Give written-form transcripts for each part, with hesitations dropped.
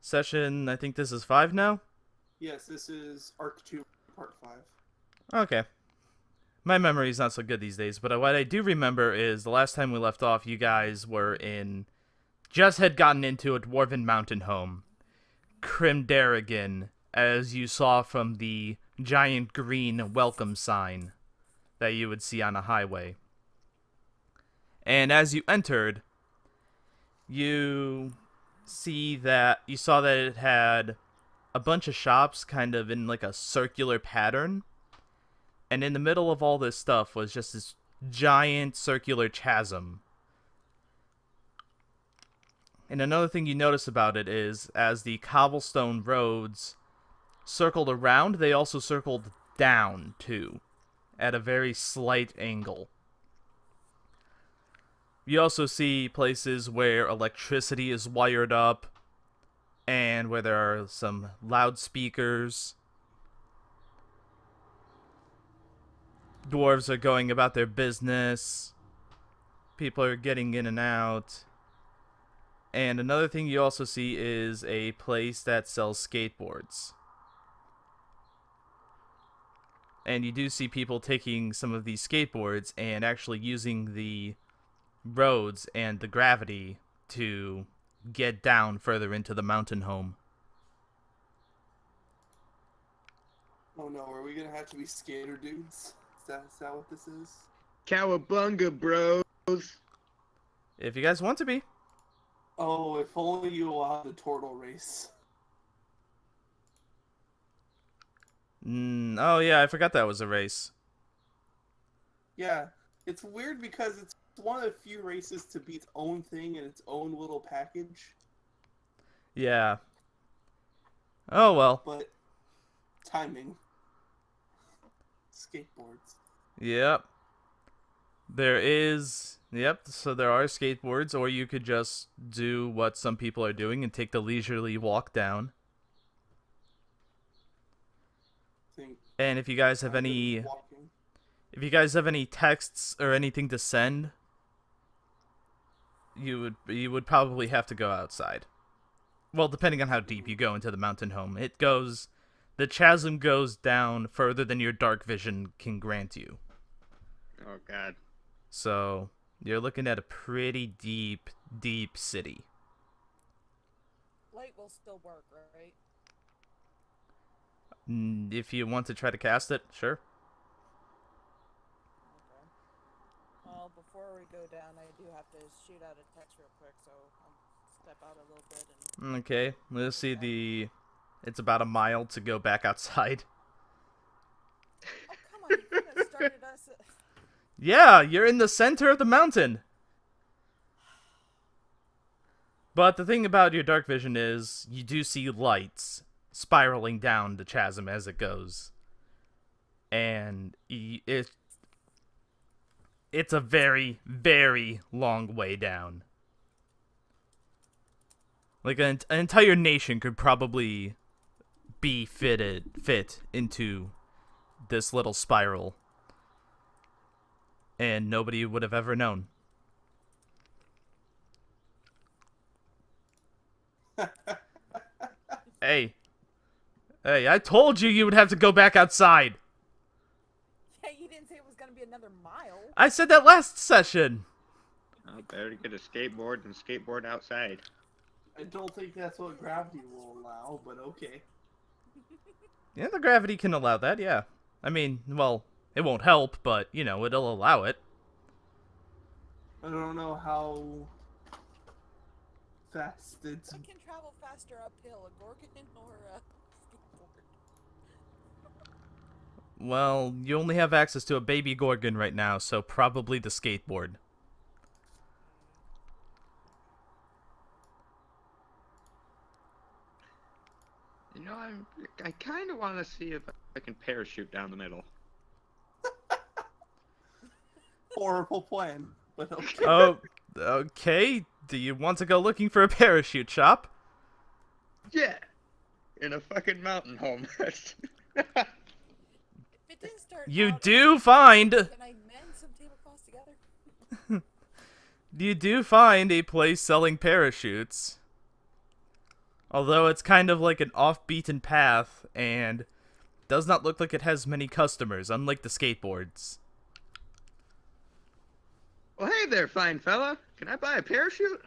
Session, I think this is 5 now? Yes, this is Arc 2, Part 5. Okay. My memory's not so good these days, but what I do remember is the last time we left off, you guys were in... just had gotten into a dwarven mountain home. Crimdaragon, as you saw from the giant green welcome sign that you would see on a highway. And as you entered, you saw that it had a bunch of shops kind of in like a circular pattern. And in the middle of all this stuff was just this giant circular chasm. And another thing you notice about it is, as the cobblestone roads circled around, they also circled down, too, at a very slight angle. You also see places where electricity is wired up, and where there are some loudspeakers. Dwarves are going about their business. People are getting in and out. And another thing you also see is a place that sells skateboards. And you do see people taking some of these skateboards and actually using the roads and the gravity to get down further into the mountain home. Oh no, are we gonna have to be skater dudes? Is that what this is? Cowabunga, bros. If you guys want to be. Oh, if only you allowed the turtle race. Oh yeah, I forgot that was a race. Yeah, it's weird because it's one of the few races to be its own thing in its own little package. Yeah. Oh well. But timing. Skateboards. Yep. So there are skateboards, or you could just do what some people are doing and take the leisurely walk down. Think And if you guys have any walking. if you guys have any texts or anything to send, you would probably have to go outside. Well, depending on how deep you go into the mountain home. The chasm goes down further than your dark vision can grant you. Oh, God. So, you're looking at a pretty deep, deep city. Light will still work, right? If you want to try to cast it, sure. Okay. Well, before we go down, I do have to shoot out a text real quick, so I'll step out a little bit and... Okay, let's see it's about a mile to go back outside. Oh, come on, you couldn't have started us... Yeah, you're in the center of the mountain. But the thing about your dark vision is you do see lights spiraling down the chasm as it goes. And it's a very, very long way down. Like an entire nation could probably be fit into this little spiral. And nobody would have ever known. Hey, I told you would have to go back outside. Yeah, you didn't say it was gonna be another mile. I said that last session. I better get a skateboard and skateboard outside. I don't think that's what gravity will allow, but okay. Yeah, the gravity can allow that, yeah. I mean, well, it won't help, but, it'll allow it. I don't know how fast it's... What can travel faster uphill, a Gorgon or a skateboard? Well, you only have access to a baby Gorgon right now, so probably the skateboard. You know, I kind of want to see if I can parachute down the middle. Horrible plan, but okay. Oh, okay. Do you want to go looking for a parachute shop? Yeah! In a fucking mountain home. If it didn't start You out do as- find... Can I mend some tablecloths together? You do find a place selling parachutes. Although it's kind of like an off-beaten path and does not look like it has many customers, unlike the skateboards. Well, hey there, fine fella. Can I buy a parachute?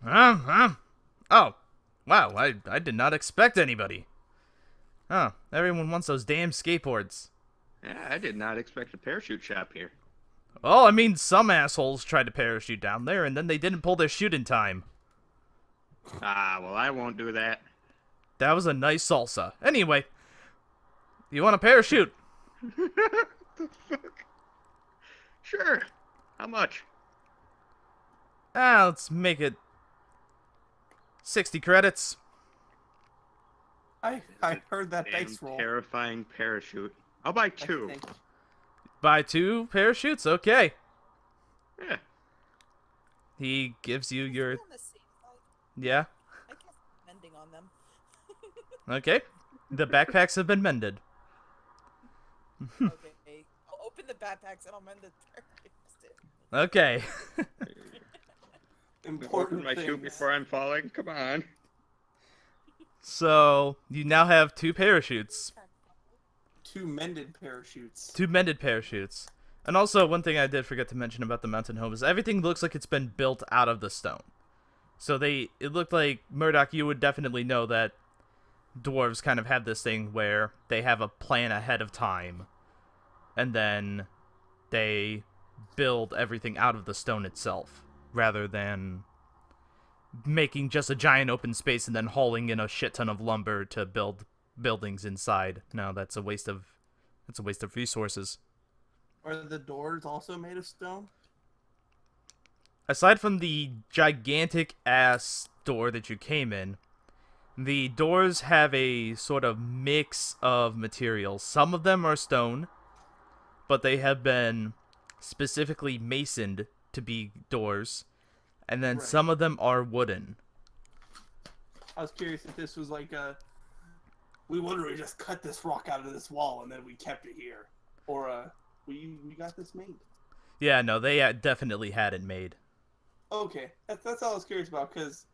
Oh, wow, I did not expect anybody. Oh, everyone wants those damn skateboards. Yeah, I did not expect a parachute shop here. Oh, I mean, some assholes tried to parachute down there, and then they didn't pull their chute in time. Ah, well, I won't do that. That was a nice salsa. Anyway, you want a parachute? The fuck? Sure. How much? Let's make it 60 credits. I heard that Damn dice roll. terrifying parachute. I'll buy I 2. think. Buy 2 parachutes? Okay. Yeah. He gives you On your... the safe side, Yeah? I guess mending on them. Okay. The backpacks have been mended. Okay, I'll open the backpacks and I'll mend the parachutes. Okay. Open Important my chute things. before I'm falling. Come on. So, you now have 2 parachutes. 2 mended parachutes. 2 mended parachutes. And also, one thing I did forget to mention about the mountain home is everything looks like it's been built out of the stone. So it looked like, Murdoch, you would definitely know that dwarves kind of have this thing where they have a plan ahead of time. And then they build everything out of the stone itself, rather than making just a giant open space and then hauling in a shit ton of lumber to build buildings inside. No, that's a waste of resources. Are the doors also made of stone? Aside from the gigantic ass door that you came in, the doors have a sort of mix of materials. Some of them are stone, but they have been specifically masoned to be doors, and then Right. some of them are wooden. I was curious if this was like we literally just cut this rock out of this wall and then we kept it here, or we got this made. Yeah, no, they definitely had it made. Okay, that's all I was curious about, because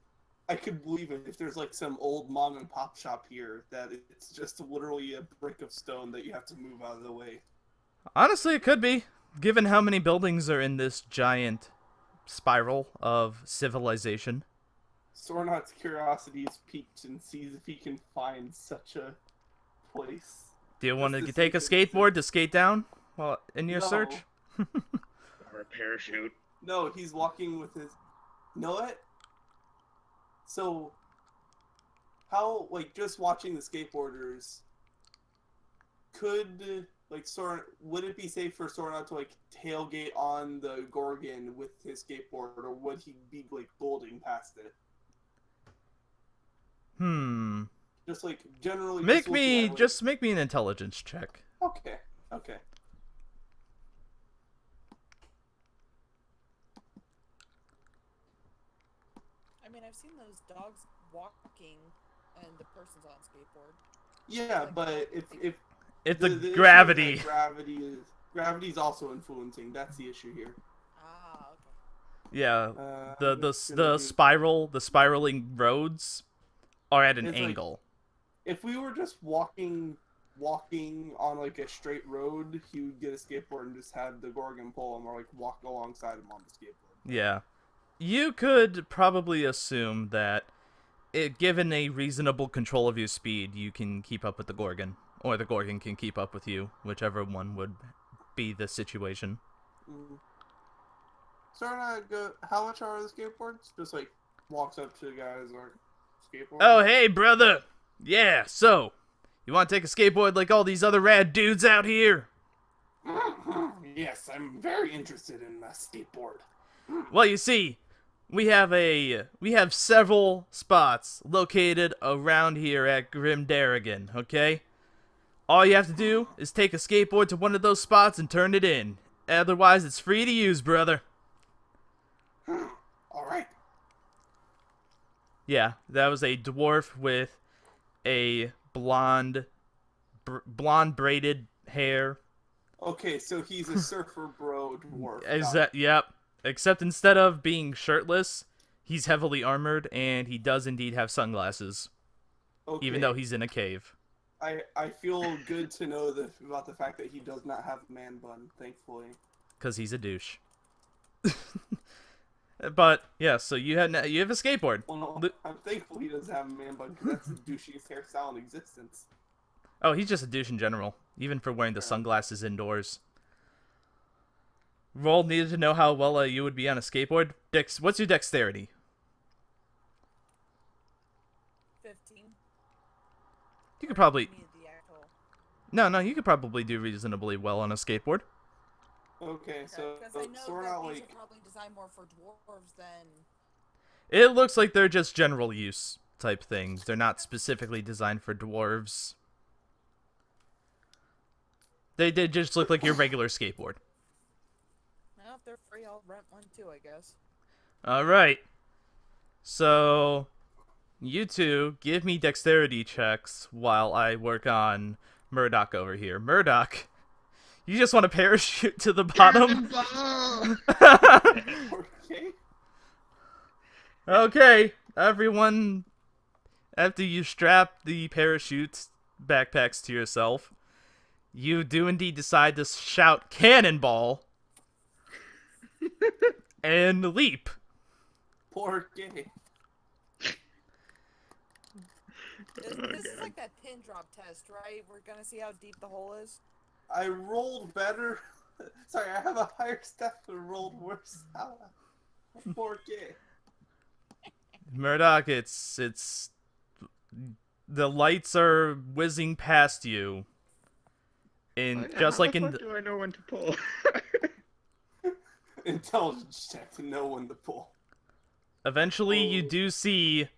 I could believe it if there's like some old mom and pop shop here that it's just literally a brick of stone that you have to move out of the way. Honestly, it could be, given how many buildings are in this giant spiral of civilization. Sornot's curiosity is piqued and sees if he can find such a place. Do you want to Just to take a see if it's- skateboard to skate down while in your No. search? Or a parachute. No, he's walking with his. You know what? So, how, like, just watching the skateboarders, could, like, would it be safe for Sornot to, like, tailgate on the Gorgon with his skateboard, or would he be, like, bolding past it? Just, like, generally. Make just looking at it, like- make me an intelligence check. Okay, okay. I mean, I've seen those dogs walking and the person's on skateboard. Yeah, but if It's the the issue is gravity. that gravity's also influencing. That's the issue here. Ah, okay. Yeah, the I'm the just the gonna do- spiraling roads are at an It's like- angle. If we were just walking on like a straight road, he would get a skateboard and just have the Gorgon pull him, or like walk alongside him on the skateboard. Yeah, you could probably assume that, given a reasonable control of your speed, you can keep up with the Gorgon, or the Gorgon can keep up with you, whichever one would be the situation. How much are the skateboards? Just like walks up to the guys or skateboard. Oh, hey, brother! Yeah, so, you want to take a skateboard like all these other rad dudes out here? Yes, I'm very interested in a skateboard. Well, you see, we have several spots located around here at Grim Darrigan, okay? All you have to do is take a skateboard to one of those spots and turn it in. Otherwise, it's free to use, brother. All right. Yeah, that was a dwarf with a blonde braided hair. Okay, so he's a surfer bro dwarf. Yep. Except instead of being shirtless, he's heavily armored, and he does indeed have sunglasses. Okay. even though he's in a cave. I feel good to know about the fact that he does not have a man bun, thankfully. Because he's a douche. But, yeah, so you have a skateboard. Well, no, I'm thankful he doesn't have a man bun, because that's the douchiest hairstyle in existence. Oh, he's just a douche in general, even for wearing the Fair. sunglasses indoors. Roll needed to know how well you would be on a skateboard. What's your dexterity? 15. You could probably... Give me the actual. No, you could probably do reasonably well on a skateboard. Okay, so Because I know we're that not these like... are probably designed more for dwarves than. It looks like they're just general use type things. They're not specifically designed for dwarves. They did just look like your regular skateboard. Well, if they're free, I'll rent one too, I guess. Alright. So, you two give me dexterity checks while I work on Murdoch over here. Murdoch, you just want to parachute to the bottom? Okay. Okay, everyone, after you strap the parachute backpacks to yourself, you do indeed decide to shout cannonball and leap. Poor gay. This is like that pin drop test, right? We're gonna see how deep the hole is. I rolled better. Sorry, I have a higher step and rolled worse. Poor gay. Murdoch, it's the lights are whizzing past you. In just like in do I know when to pull? Intelligence check to know when to pull. eventually you do see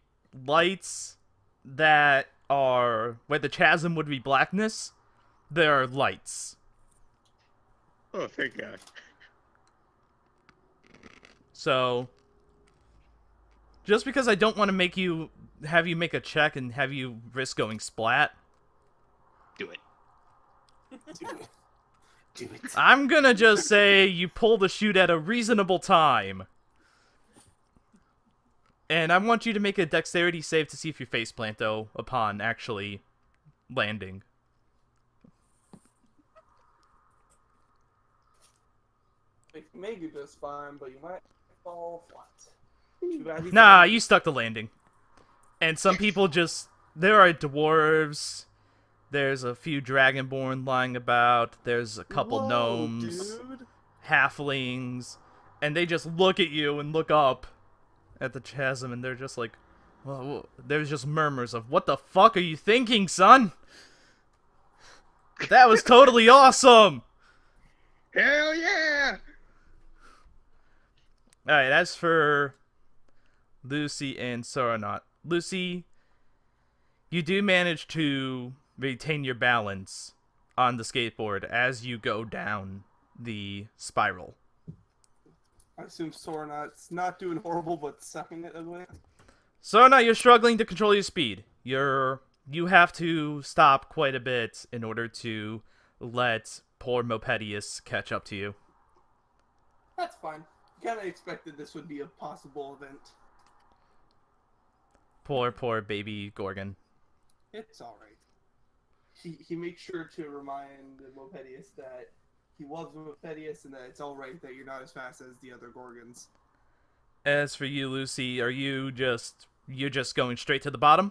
lights that are where the chasm would be blackness. There are lights. Oh, thank God. So just because I don't want to have you make a check and have you risk going splat, Do it. Do it. Do it. I'm gonna just say you pull the chute at a reasonable time. And I want you to make a dexterity save to see if you faceplant, though, upon actually landing. Maybe just fine, but you might fall flat. Too bad he's Nah, a- you stuck the landing. And some people just... There are dwarves. There's a few dragonborn lying about. There's a couple Whoa, gnomes. dude. Halflings. And they just look at you and look up at the chasm, and they're just like... Well, there's just murmurs of, what the fuck are you thinking, son? That was totally awesome! Hell yeah! Alright, as for Lucy and Soronaut. Lucy, you do manage to retain your balance on the skateboard as you go down the spiral. I assume Soranot's not doing horrible, but sucking it away. Soronaut, you're struggling to control your speed. You have to stop quite a bit in order to let poor Mopedius catch up to you. That's fine. Kind of expected this would be a possible event. Poor baby Gorgon. It's alright. He makes sure to remind Mopedius that he loves Mopedius and that it's alright that you're not as fast as the other Gorgons. As for you, Lucy, are you're just going straight to the bottom?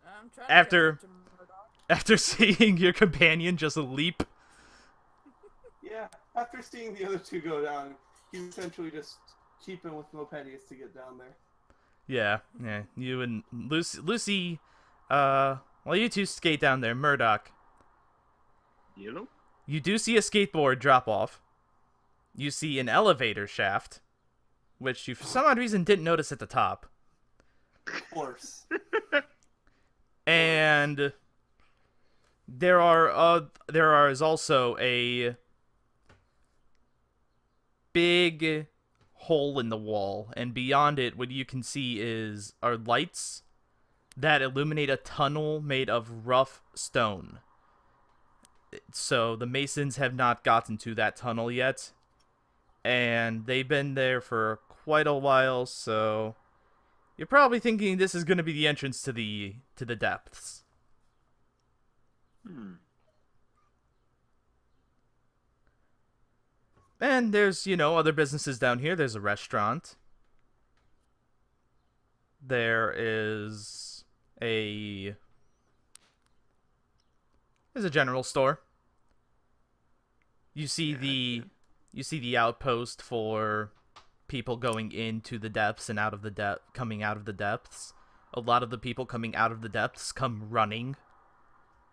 I'm trying After- to catch up to Murdoch. After seeing your companion just leap? Yeah, after seeing the other two go down, he's essentially just keeping with Mopedius to get down there. Yeah. You and Lucy, well, you two skate down there. Murdoch, You know? you do see a skateboard drop off. You see an elevator shaft, which you for some odd reason didn't notice at the top. Of course. And there is also a big hole in the wall, and beyond it, what you can see are lights that illuminate a tunnel made of rough stone. So the masons have not gotten to that tunnel yet, and they've been there for quite a while, so You're probably thinking this is going to be the entrance to the depths. And there's, other businesses down here. There's a restaurant. There is a general store. You see the outpost for people going into the depths and coming out of the depths. A lot of the people coming out of the depths come running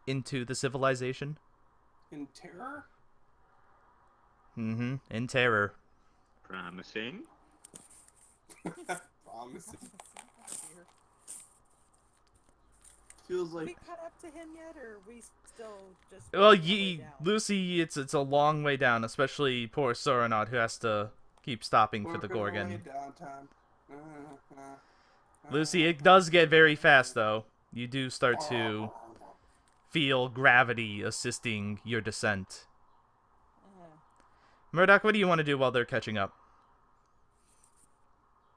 into the civilization. In terror? Mm-hmm. In terror. Promising. Promising. Dear. Feels We like caught up to him yet, or are we still just? Well, working our way down? Lucy, it's a long way down, especially poor Soranot, who has to keep stopping for the working our way Gorgon. downtown. Lucy, it does get very fast, though. You do start to feel gravity assisting your descent. Murdoch, what do you want to do while they're catching up?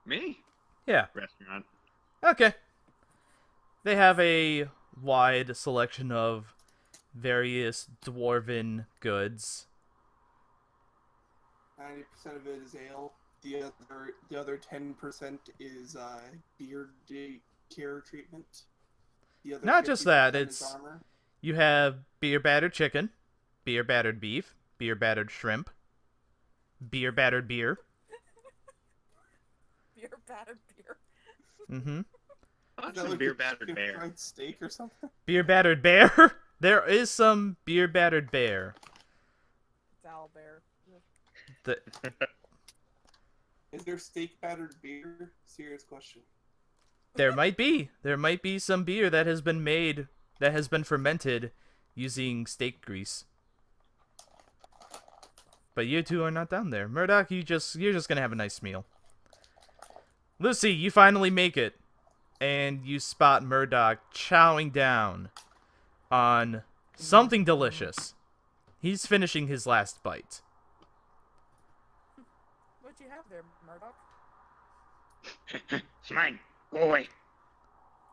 Me? Yeah. Restaurant. Okay. They have a wide selection of various dwarven goods. 90% of it is ale. The other 10% is beard care treatment. The other Not just that, 50% is it's armor. you have beer battered chicken, beer battered beef, beer battered shrimp, beer battered beer. Beer battered beer. Mm-hmm. That's Is that a like beer a battered chicken bear. fried steak or something? Beer battered bear. There is some beer battered bear. It's owl bear. The, Is there steak battered beer? Serious question. there might be. There might be some beer that has been made, that has been fermented using steak grease. But you two are not down there. Murdoch, you're just gonna have a nice meal. Lucy, you finally make it. And you spot Murdoch chowing down on something delicious. He's finishing his last bite. What'd you have there, Murdoch? It's mine. Go away.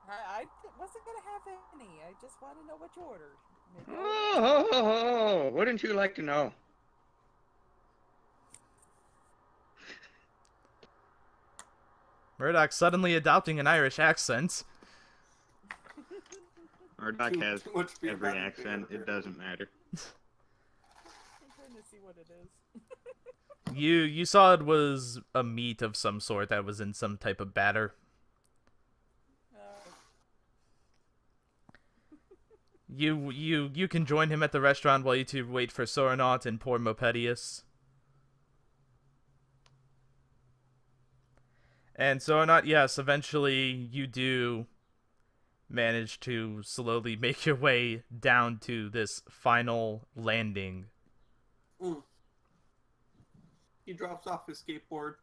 I wasn't gonna have any. I just want to know what you ordered. Maybe Oh, wouldn't you like to know? Murdoch suddenly adopting an Irish accent. Murdoch has Too much beer every battered accent. beer. It doesn't matter. I'm trying to see what it is. You saw it was a meat of some sort that was in some type of batter. You can join him at the restaurant while you two wait for Soranot and poor Mopedius. And Soranot, yes, eventually you do manage to slowly make your way down to this final landing. He drops off his skateboard.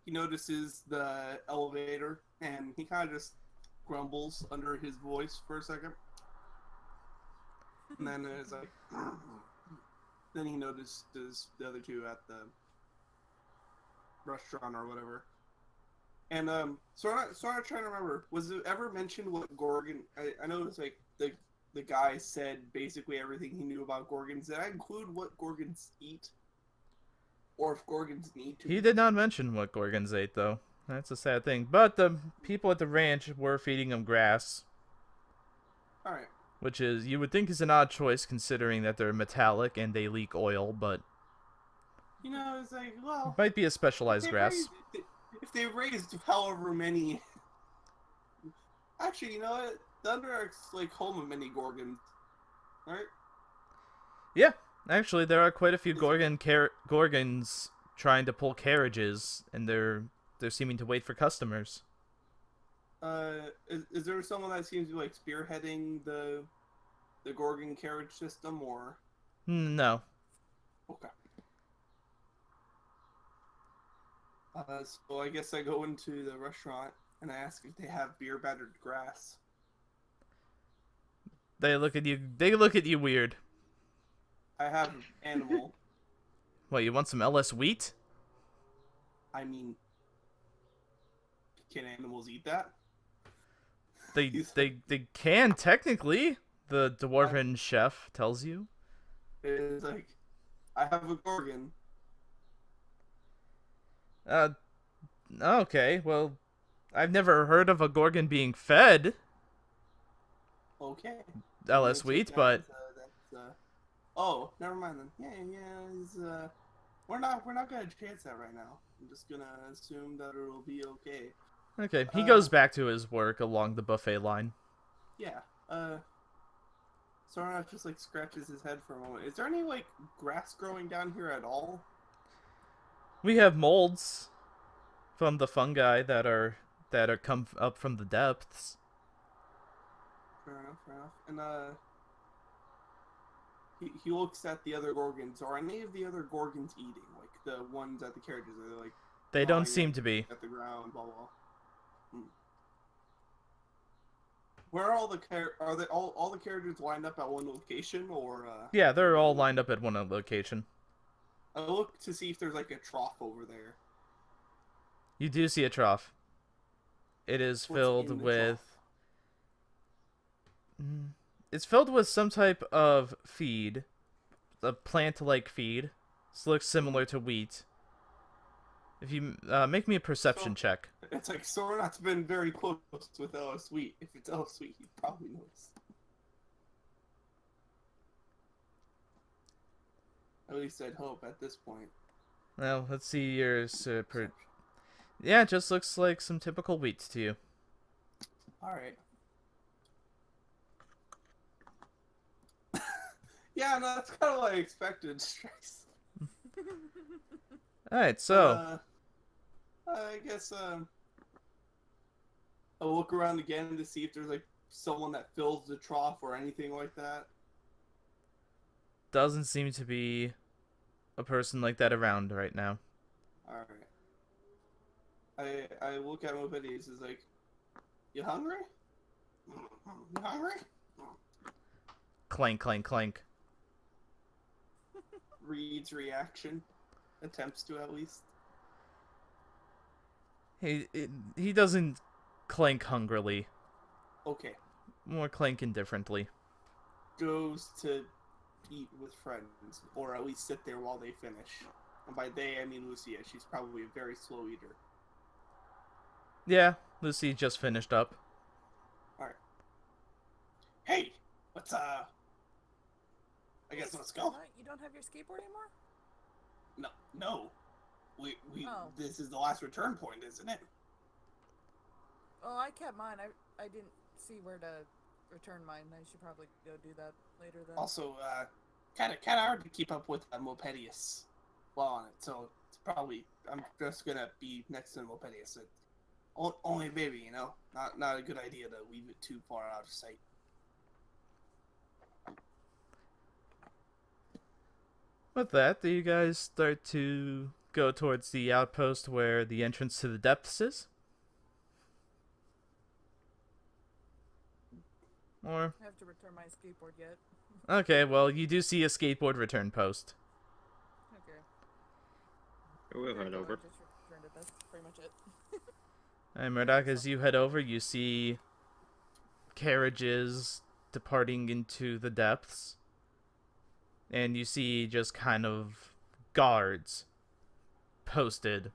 He notices the elevator, and he kind of just grumbles under his voice for a second. And then it's like, then he notices the other two at the restaurant or whatever. And so I'm trying to remember, was it ever mentioned what Gorgon? I know it's like the guy said basically everything he knew about Gorgons. Did I include what Gorgons eat, or if Gorgons need to? He did not mention what Gorgons ate, though. That's a sad thing. But the people at the ranch were feeding him grass. All right. Which is, you would think is an odd choice considering that they're metallic and they leak oil, but You know, it's like, well, might be a specialized they grass. if they raised however many. Actually, you know what? The Underdark's like home of many Gorgons, right? Yeah, actually, there are quite a few Gorgons trying to pull carriages, and they're seeming to wait for customers. Is there someone that seems to be like spearheading the Gorgon carriage system, or? No. Okay. So I guess I go into the restaurant and I ask if they have beer battered grass. They look at you. They look at you weird. I have animal. What, you want some LS wheat? I mean, can animals eat that? They they can technically. The dwarven chef tells you. It's like, I have a Gorgon. Uh, okay. Well, I've never heard of a gorgon being fed. Okay. LS Take wheat, that but as, oh, never mind then. Yeah. We're not gonna chance that right now. I'm just gonna assume that it'll be okay. okay. He goes back to his work along the buffet line. Yeah. Sarnath just like scratches his head for a moment. Is there any like grass growing down here at all? We have molds from the fungi that are come up from the depths. Fair enough. And he looks at the other gorgons. Are any of the other gorgons eating? Like the ones at the carriages? Are they like They don't lying seem to be. at the ground? Blah blah. Where are all the are they all the carriages lined up at one location or? Yeah, they're all lined up at one location. I look to see if there's like a trough over there. You do see a trough. It is What's filled in the with. trough? It's filled with some type of feed, a plant-like feed. This looks similar to wheat. If you make me a perception check. It's like Sornath's been very close with LS Sweet. If it's LS Sweet, he probably knows. At least I'd hope at this point. Well, let's see yours. Yeah, it just looks like some typical wheat to you. Alright. Yeah, no, that's kind of what I expected. Stress. Alright, so. I guess, I'll look around again to see if there's, like, someone that fills the trough or anything like that. Doesn't seem to be a person like that around right now. Alright. I look at Mopedi, he's like, you hungry? You hungry? Clank, clank, clank. Reed's reaction. Attempts to, at least. He doesn't clank hungrily. Okay. More clank indifferently. Goes to eat with friends, or at least sit there while they finish. And by they, I mean Lucia. She's probably a very slow eater. Yeah, Lucy just finished up. Alright. Hey! I guess let's go. What? You don't have your skateboard anymore? No. We Oh. This is the last return point, isn't it? Oh, I kept mine. I didn't see where to return mine. I should probably go do that later then. Also, kind of hard to keep up with Mopedius while on it, so it's probably, I'm just gonna be next to Mopedius. Only baby, you know? Not a good idea to leave it too far out of sight. With that, do you guys start to go towards the outpost where the entrance to the depths is? Or I have to return my skateboard yet. okay, well you do see a skateboard return post. Okay. We'll head Well, I over. just returned it. That's pretty much it. And Murdoch, as you head over, you see carriages departing into the depths. And you see just kind of guards posted.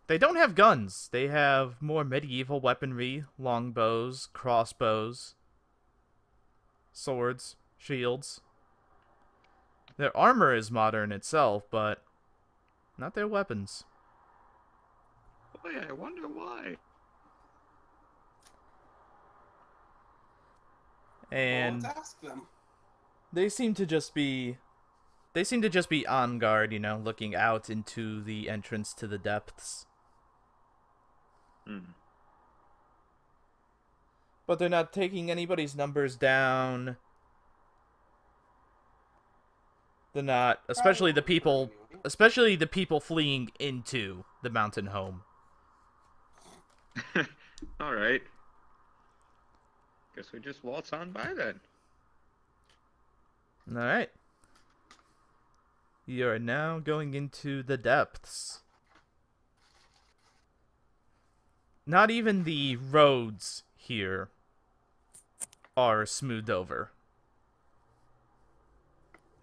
They don't have guns. They have more medieval weaponry, longbows, crossbows, swords, shields. Their armor is modern itself, but not their weapons. Boy, I wonder why. And Well, let's ask them. they seem to just be on guard, you know, looking out into the entrance to the depths. Hmm. But they're not taking anybody's numbers down. They're not, especially the people fleeing into the mountain home. All right. Guess we just waltz on by then. All right. You are now going into the depths. not even the roads here are smoothed over.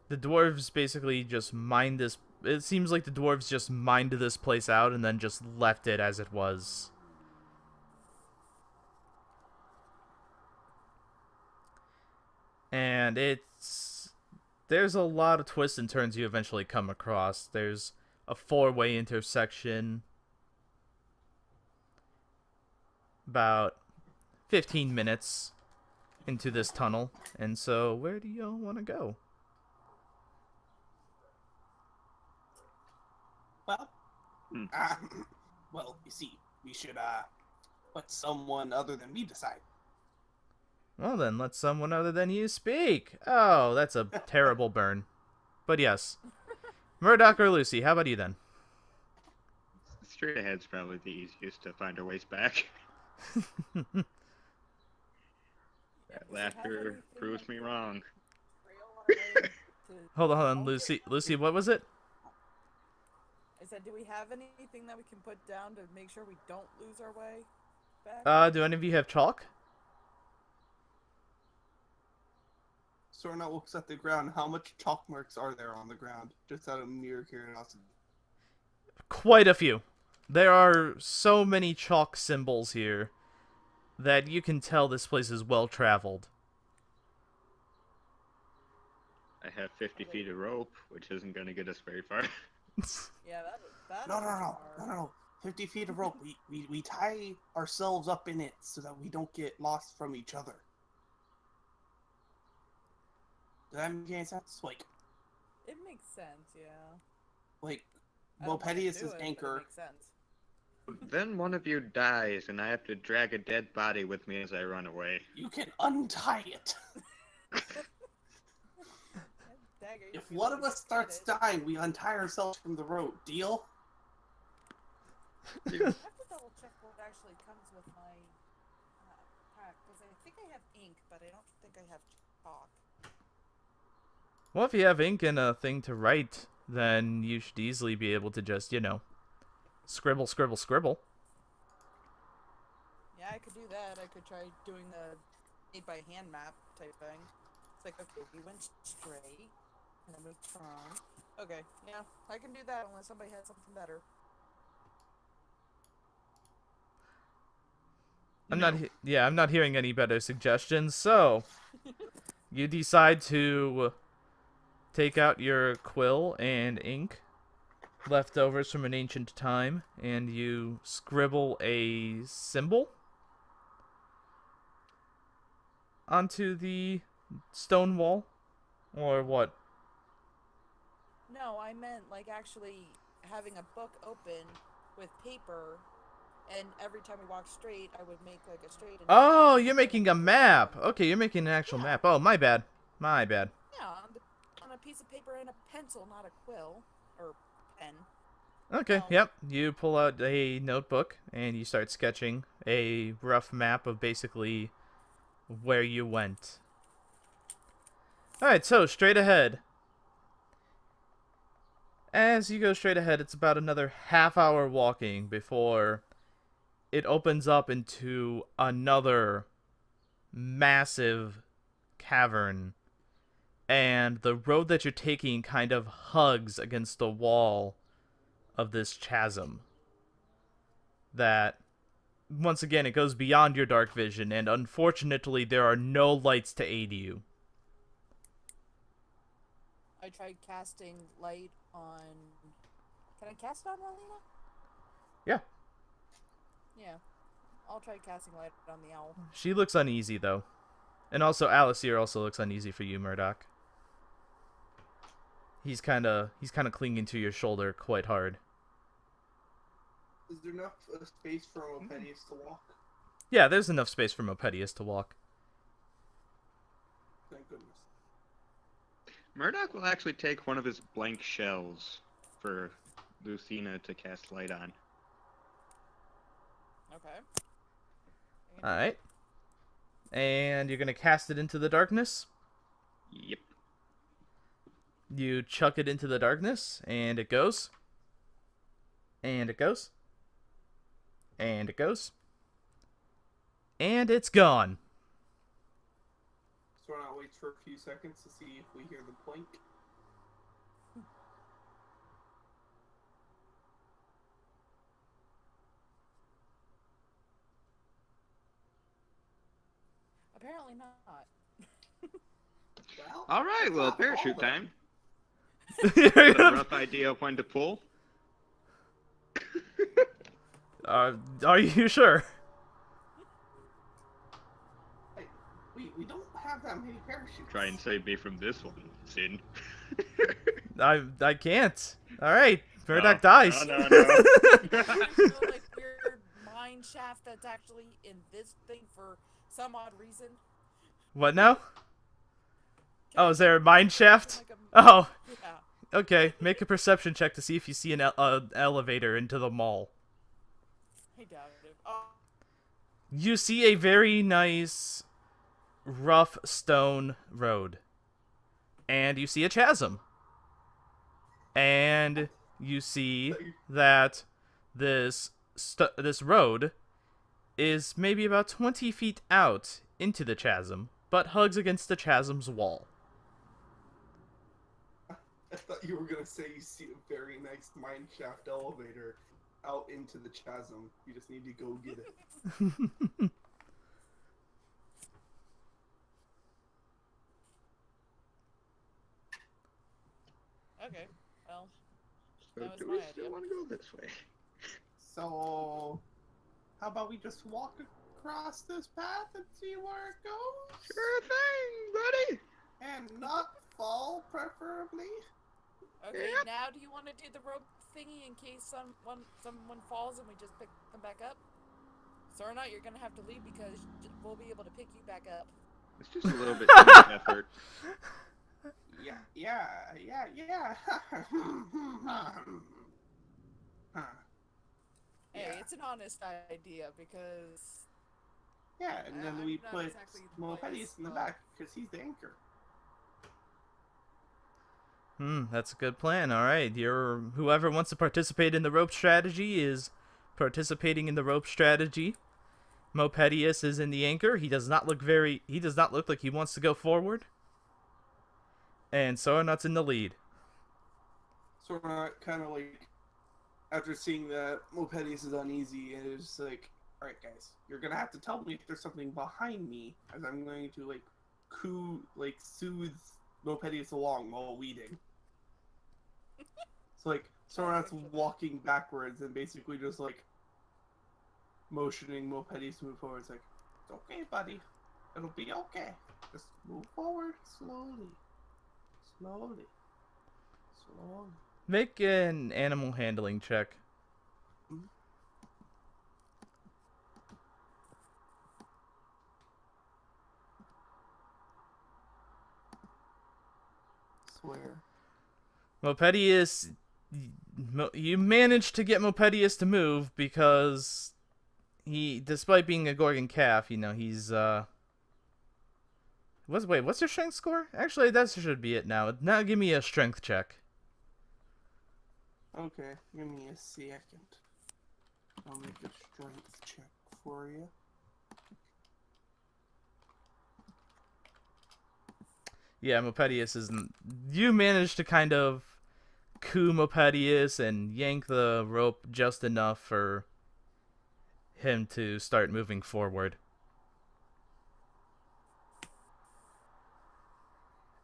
The dwarves basically just mined this. It seems like the dwarves just mined this place out and then just left it as it was. And there's a lot of twists and turns you eventually come across. There's a 4-way intersection about 15 minutes into this tunnel. And so, where do y'all want to go? Well, well, you see, we should let someone other than me decide. Well then, let someone other than you speak. Oh, that's a terrible burn. But yes. Murdoch or Lucy, how about you then? Straight ahead's probably the easiest to find our ways back. That laughter proves me wrong. Hold on, Lucy. Lucy, what was it? I said, do we have anything that we can put down to make sure we don't lose our way back? Do any of you have chalk? Sorna looks at the ground. How much chalk marks are there on the ground? Just out of mere curiosity. Quite a few. There are so many chalk symbols here that you can tell this place is well traveled. I have 50 feet of rope, which isn't going to get us very far. Yeah, that No. 50 feet of rope. We tie ourselves up in it so that we don't get lost from each other. Does that make any sense? Like, it makes sense, yeah. like, I don't wanna Mopedius do is it, but it anchor. makes sense. Then one of you dies, and I have to drag a dead body with me as I run away. You can untie it. Dagger, you If can one of always us starts get it. dying, we untie ourselves from the rope. Deal? I have to double check what actually comes with my pack, because I think I have ink, but I don't think I have chalk. Well, if you have ink and a thing to write, then you should easily be able to just, scribble, scribble, scribble. Yeah, I could do that. I could try doing the made by hand map type thing. It's like, okay, we went straight, and then moved from. Okay, yeah, I can do that unless somebody has something better. I'm not hearing any better suggestions. So, you decide to take out your quill and ink, leftovers from an ancient time, and you scribble a symbol onto the stone wall, or what? No, I meant like actually having a book open with paper, and every time we walk straight, I would make like a straight. And Oh, you're making a map. Okay, you're making an actual map. Oh, my bad. My bad. Yeah, on a piece of paper and a pencil, not a quill or pen. Okay, Oh. yep. You pull out a notebook and you start sketching a rough map of basically where you went. Alright, so straight ahead. As you go straight ahead, it's about another half-hour walking before it opens up into another massive cavern. And the road that you're taking kind of hugs against the wall of this chasm. That, once again, it goes beyond your dark vision, and unfortunately there are no lights to aid you. I tried casting light on. Can I cast it on Alina? Yeah. Yeah. I'll try casting light on the owl. She looks uneasy, though. And also, Alistair also looks uneasy for you, Murdoch. He's kind of clinging to your shoulder quite hard. Is there enough space for Mopedius to walk? Yeah, there's enough space for Mopedius to walk. Thank goodness. Murdoch will actually take one of his blank shells for Lucina to cast light on. Okay. Alright. And you're going to cast it into the darkness? Yep. You chuck it into the darkness, and it goes. And it goes. And it goes. And it's gone. So I'll wait for a few seconds to see if we hear the blink. Apparently not. Well, All right, it's well, not parachute all then. time. Got a rough idea of when to pull. Are you sure? Hey, we don't have that many parachutes. Try and save me from this one, Sin. I can't. All right, Murdoch No, dies. no. There's no like weird mine shaft that's actually in this thing for some odd reason. What now? Oh, is there a Can mine you- shaft? like Oh, yeah. okay. Make a perception check to see if you see an elevator into the mall. I doubt it. Oh, You see a very nice, rough stone road. And you see a chasm. And you see that this road is maybe about 20 feet out into the chasm, but hugs against the chasm's wall. I thought you were gonna say you see a very nice mine shaft elevator out into the chasm. You just need to go get it. okay. Well, So That was do my we idea. still want to go this way? So, how about we just walk across this path and see where it goes? Sure thing, buddy. And not fall, preferably. Okay. Yep. Now, do you want to do the rope thingy in case someone falls and we just pick them back up? So or not, you're gonna have to leave because we'll be able to pick you back up. It's just a little bit too much effort. Yeah. Hey, Yeah. it's an honest idea because Yeah, and then I'm we not put exactly Mopedius in the biased, back because he's the anchor. That's a good plan. All right, whoever wants to participate in the rope strategy is participating in the rope strategy. Mopedius is in the anchor. He does not look like he wants to go forward. And Soranut's in the lead. So we're not kind of like, after seeing that Mopedius is uneasy, and it's just like, all right, guys, you're gonna have to tell me if there's something behind me, as I'm going to soothe Mopedius along while weeding. So like, Soranut's walking backwards and basically just like motioning Mopedius to move forward. It's like, it's okay, buddy. It'll be okay. Just move forward slowly. Slowly. Make an animal handling check. Swear. Mopedius, you managed to get Mopedius to move because he, despite being a Gorgon calf, he's what's your strength score? Actually, that should be it now. Now give me a strength check. Okay, give me a second. I'll make a strength check for you. Yeah, Mopedius isn't. You managed to kind of coo Mopedius and yank the rope just enough for him to start moving forward.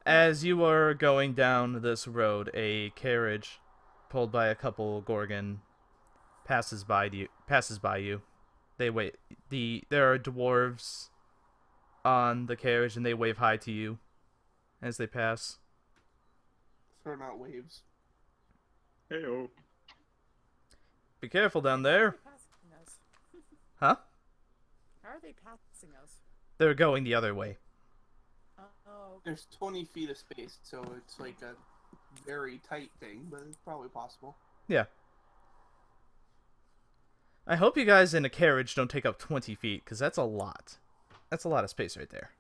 As you are going down this road, a carriage pulled by a couple Gorgon passes by you. They wait. There are dwarves on the carriage, and they wave hi to you as they pass. They're not waves. Heyo. Be careful down there. Passing us. Huh? How are they passing us? They're going the other way. Oh, There's 20 feet of space, so it's like a very tight thing, but it's probably possible. Yeah. I hope you guys in a carriage don't take up 20 feet, because that's a lot. That's a lot of space right there.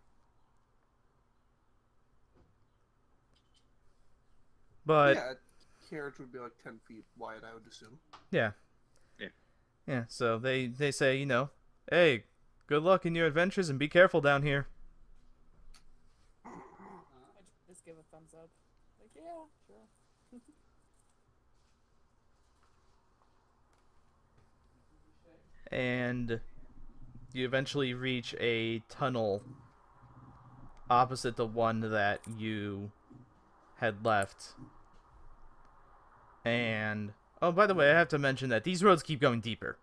But, yeah, a carriage would be like 10 feet wide, I would assume. yeah. Yeah. Yeah, so they say, hey, Good luck in your adventures and be careful down here. I just give a thumbs up. Like, yeah, sure. And you eventually reach a tunnel opposite the one that you had left. And oh, by the way, I have to mention that these roads keep going deeper.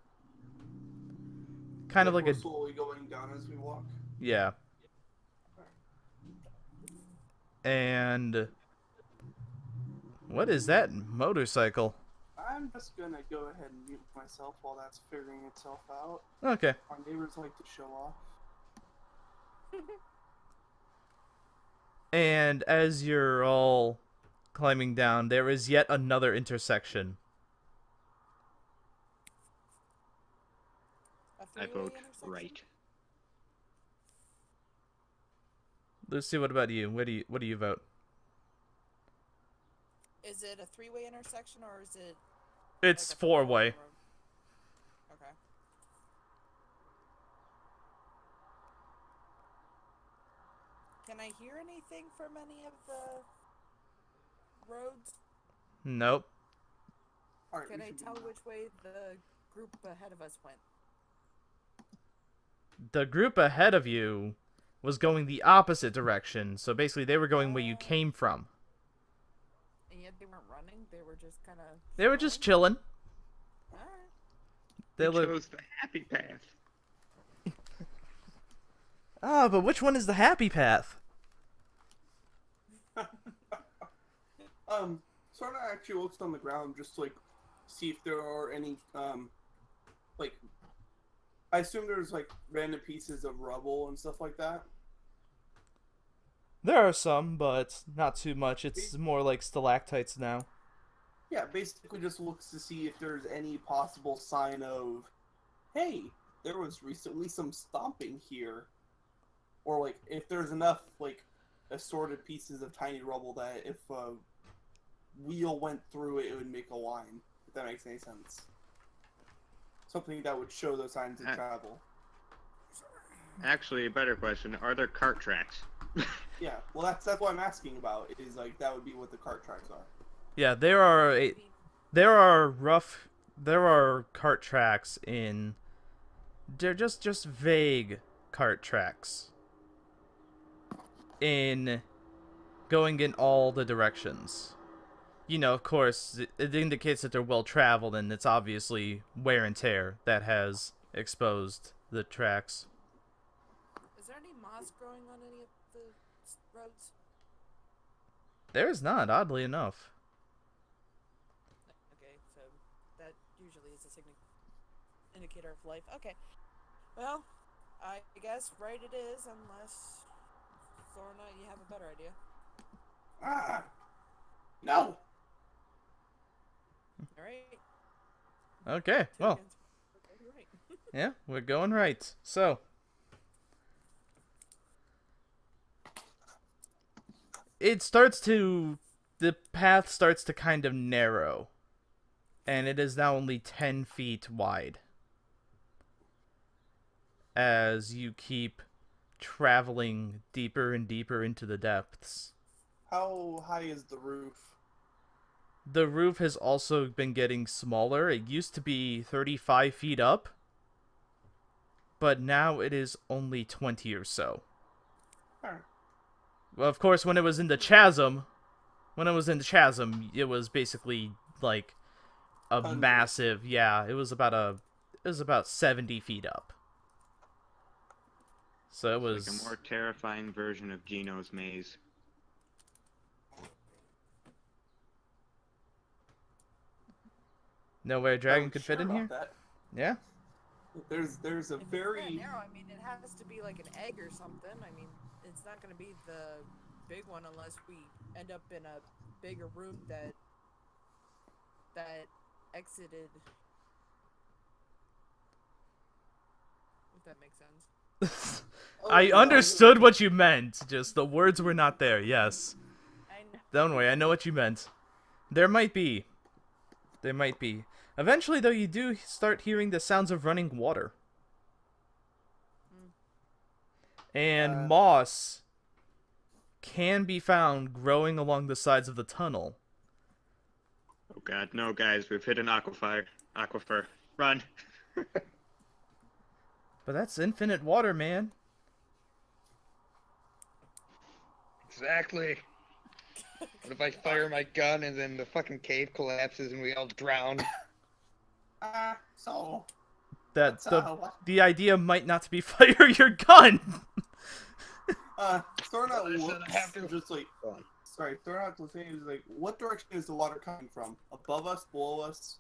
Kind of like we're a slowly going down as we walk. yeah. And what is that motorcycle? I'm just gonna go ahead and mute myself while that's figuring itself out. Okay. Our neighbors like to show off. And as you're all climbing down, there is yet another intersection. A I three-way vote intersection? right. Lucy, what about you? What do you vote? Is it a three-way intersection or is it It's like a four-way. road? Okay. Can I hear anything from any of the roads? Nope. All right, Can we I should be tell good. which way the group ahead of us went? The group ahead of you was going the opposite direction, so basically they were going where you came from. And yet they weren't running. They were just kind of. They were just chilling. All right. They We look. chose the happy path. Ah, but which one is the happy path? Sort of actually looks on the ground just to, like, see if there are any, like, I assume there's, like, random pieces of rubble and stuff like that. There are some, but not too much. It's more like stalactites now. Yeah, basically just looks to see if there's any possible sign of, hey, there was recently some stomping here. Or, like, if there's enough, like, assorted pieces of tiny rubble that if a wheel went through it, it would make a line, if that makes any sense. Something that would show those signs of travel. Actually, a better question: are there cart tracks? Yeah, well, that's what I'm asking about. Is like that would be what the cart tracks are. Yeah, there are cart tracks in. They're just vague cart tracks. In going in all the directions. You know, of course, it indicates that they're well traveled, and it's obviously wear and tear that has exposed the tracks. Is there any moss growing on any of the roads? There is not, oddly enough. Okay, so that usually is a indicator of life. Okay. Well, I guess right it is, unless Thorna, you have a better idea. Ah, no. All right. Okay, well, Okay, you're right. yeah, we're going right. So, the path starts to kind of narrow, and it is now only 10 feet wide. As you keep traveling deeper and deeper into the depths. How high is the roof? The roof has also been getting smaller. It used to be 35 feet up, but now it is only 20 or so. Alright. Well, of course, when it was in the chasm, it was basically like a Hundreds. massive, yeah, it was about 70 feet up. So it was Like a more terrifying version of Gino's maze. nowhere a dragon I'm could sure fit in about here. that. Yeah. There's a If it's that very narrow, I mean, it has to be like an egg or something. I mean, it's not going to be the big one unless we end up in a bigger room that exited. If that makes sense. I yeah, understood what you meant. Just the words were not there. Yes. I know. Don't worry. I know what you meant. There might be. Eventually, though, you do start hearing the sounds of running water. And moss can be found growing along the sides of the tunnel. Oh god, no guys, we've hit an aquifer. Run. But that's infinite water, man. Exactly. What if I fire my gun and then the fucking cave collapses and we all drown? So That what? the idea might not to be fire your gun. Thornot I said I have looks to. just like. Go on. Sorry, Thornot was saying, is like, what direction is the water coming from? Above us, below us?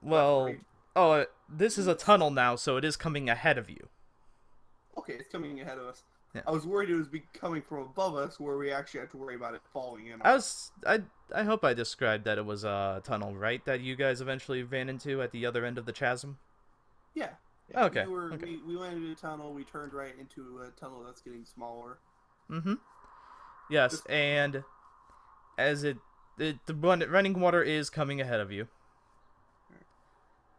Well, Right. oh, this is a tunnel now, so it is coming ahead of you. Okay, it's coming ahead of us. Yeah. I was worried it was coming from above us, where we actually have to worry about it falling in. I hope I described that it was a tunnel, right? That you guys eventually ran into at the other end of the chasm. Yeah. Okay. We went into a tunnel. We turned right into a tunnel that's getting smaller. Mm-hmm. Yes, and as the running water is coming ahead of you.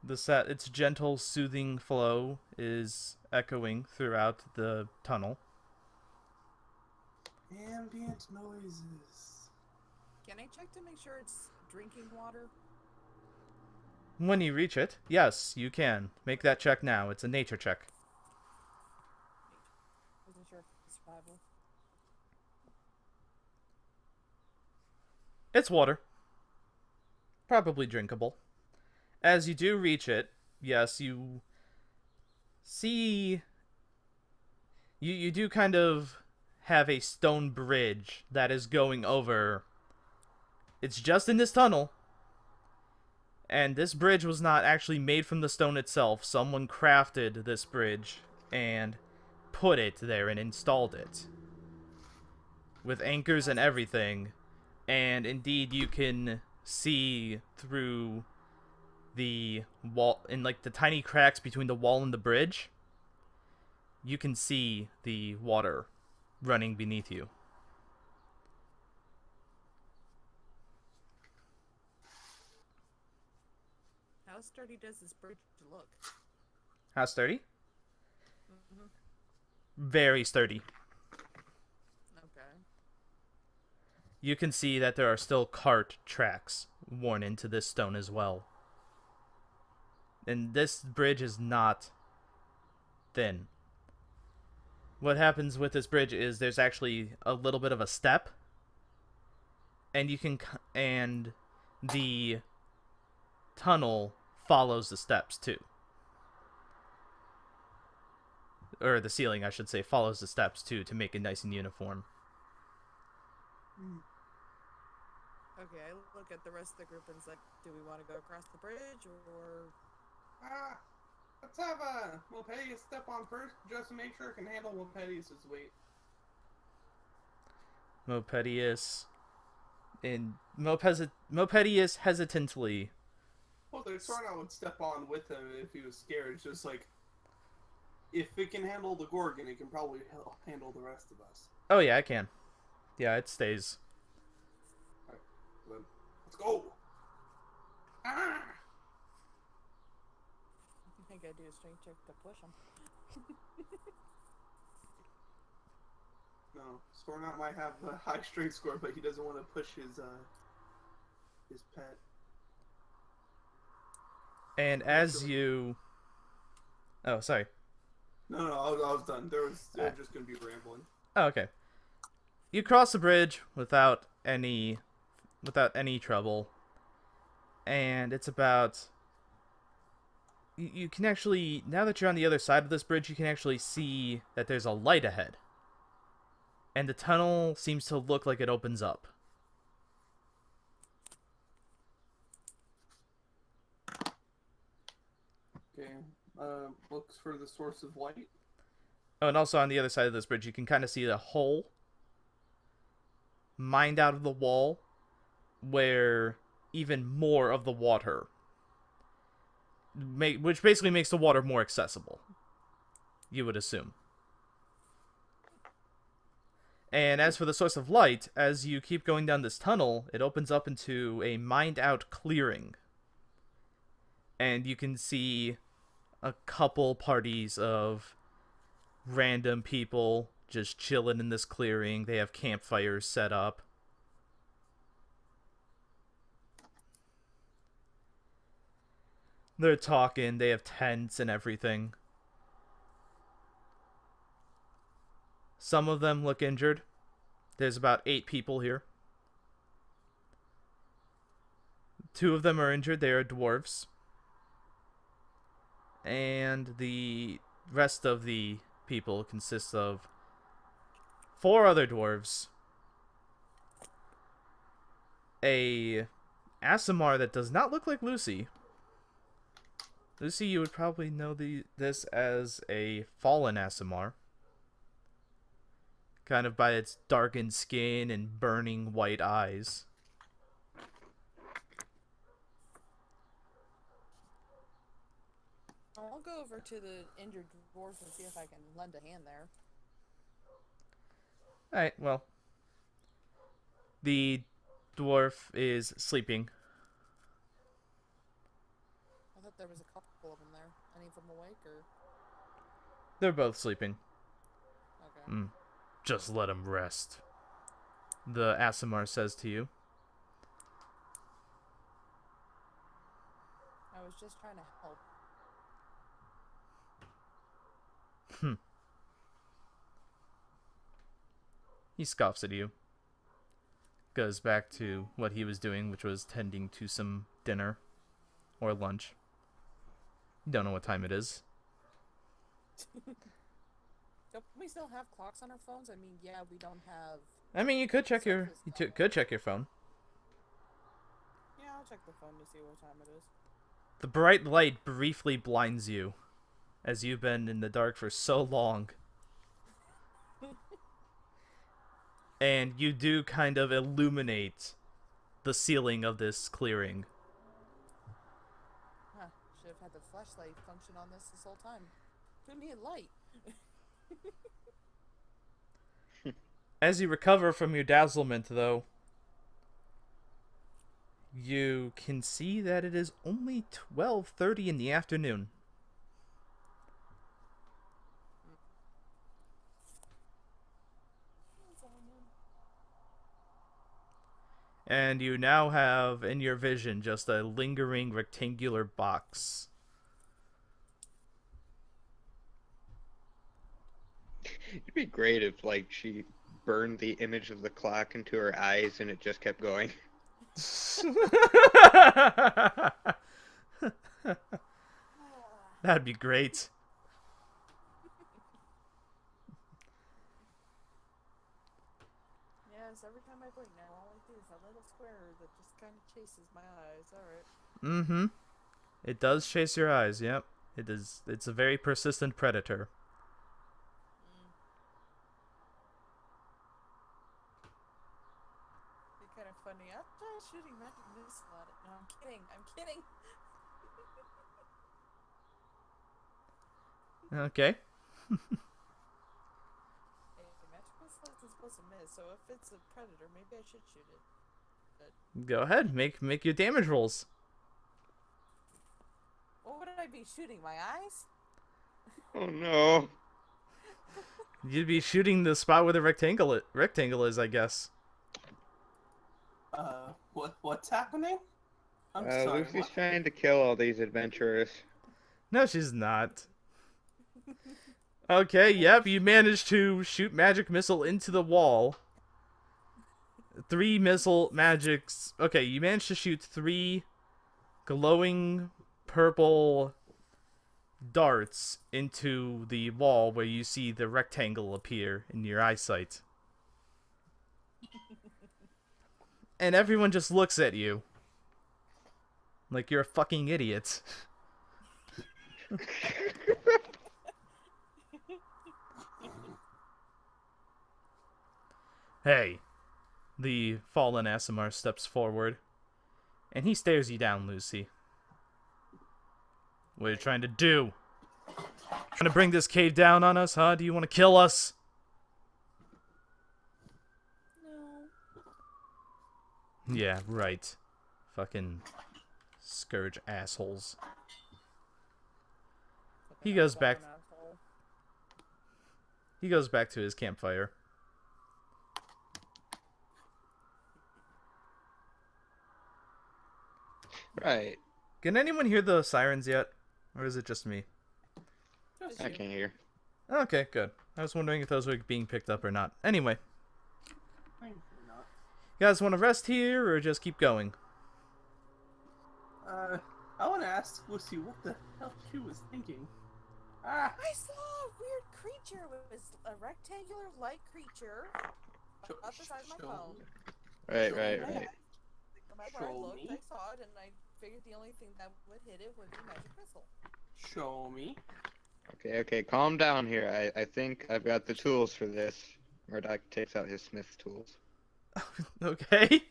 Its gentle, soothing flow is echoing throughout the tunnel. Ambient noises. Can I check to make sure it's drinking water? When you reach it, yes, you can. Make that check now. It's a nature check. Wasn't sure if it's survival. It's water. Probably drinkable. As you do reach it, yes, you see... You do kind of have a stone bridge that is going over... It's just in this tunnel. And this bridge was not actually made from the stone itself. Someone crafted this bridge and put it there and installed it. With anchors and everything. And indeed, you can see through the wall, in like the tiny cracks between the wall and the bridge, you can see the water running beneath you. How sturdy does this bridge look? How sturdy? Mm-hmm. Very sturdy. Okay. You can see that there are still cart tracks worn into this stone as well. And this bridge is not thin. What happens with this bridge is there's actually a little bit of a step, and and the tunnel follows the steps too. Or the ceiling, I should say, follows the steps too to make it nice and uniform. Okay, I look at the rest of the group and it's like, do we want to go across the bridge or... Let's have Mopedius step on first, just to make sure it can handle Mopedius' weight. Mopedius hesitantly. Well, the Sorno would step on with him if he was scared. It's just like, if it can handle the Gorgon, it can probably handle the rest of us. Oh yeah, I can. Yeah, it stays. Alright, then let's go! Ah! I think I do a strength check to push him. No, Sornot might have a high strength score, but he doesn't want to push his pet. And as you... Oh, sorry. No, I was done. They were just going to be rambling. Oh, okay. You cross the bridge without any trouble. And it's about... You can actually... Now that you're on the other side of this bridge, you can actually see that there's a light ahead. And the tunnel seems to look like it opens up. Okay, looks for the source of light. Oh, and also on the other side of this bridge, you can kind of see the hole mined out of the wall where even more of the water, which basically makes the water more accessible, you would assume. And as for the source of light, as you keep going down this tunnel, it opens up into a mined-out clearing. And you can see a couple parties of random people just chilling in this clearing. They have campfires set up. They're talking. They have tents and everything. Some of them look injured. There's about 8 people here. 2 of them are injured. They are dwarves. And the rest of the people consists of 4 other dwarves, a Asimar that does not look like Lucy. Lucy, you would probably know this as a fallen Asimar, kind of by its darkened skin and burning white eyes. I'll go over to the injured dwarf and see if I can lend a hand there. Alright, well. The dwarf is sleeping. I thought there was a couple of them there. Any of them awake, or? They're both sleeping. Okay. Just let him rest, the Asimar says to you. I was just trying to help. He scoffs at you. Goes back to what he was doing, which was tending to some dinner. Or lunch. Don't know what time it is. Don't we still have clocks on our phones? I mean, yeah, we don't have... I mean, you could check your phone. Yeah, I'll check the phone to see what time it is. The bright light briefly blinds you, as you've been in the dark for so long. And you do kind of illuminate the ceiling of this clearing. Huh, should have had the flashlight function on this whole time. Who needed light? As you recover from your dazzlement, though, you can see that it is only 12:30 in the afternoon. And you now have in your vision just a lingering rectangular box. It'd be great if, like, she burned the image of the clock into her eyes and it just kept going. That'd be great. Yes, every time I blink now, all I see is a little square that just kind of chases my eyes. Alright. Mm-hmm. It does chase your eyes, yep. It is. It's a very persistent predator. It's kind of funny. I'm trying shooting magic missile at it. No, I'm kidding. I'm kidding. Okay. Hey, magic missile isn't supposed to miss, so if it's a predator, maybe I should shoot it. But Go ahead. Make your damage rolls. what would I be shooting? My eyes? Oh no. You'd be shooting the spot where the rectangle is, I guess. What's happening? I'm sorry. Lucy's What? trying to kill all these adventurers. No, she's not. Okay, yep, you managed to shoot magic missile into the wall. 3 missile magics. Okay, you managed to shoot 3 glowing purple darts into the wall where you see the rectangle appear in your eyesight. And everyone just looks at you. Like you're a fucking idiot. Hey. The fallen Asimar steps forward. And he stares you down, Lucy. What are you trying to do? Trying to bring this cave down on us, huh? Do you want to kill us? No. Yeah, right. Fucking scourge assholes. He goes back. He goes back to his campfire. Right. Can anyone hear the sirens yet? Or is it just me? Just I you. can't hear. Okay, good. I was wondering if those were being picked up or not. Anyway, Thankfully not. you guys want to rest here or just keep going? I want to ask Lucy what the hell she was thinking. Ah, I saw a weird creature. It was a rectangular light creature. About the size of my phone. Right. No matter where I Show looked, me. I saw it, and I figured the only thing that would hit it would be magic missile. show me. Okay, calm down here. I think I've got the tools for this. Murdoch takes out his smith's tools. Okay. He's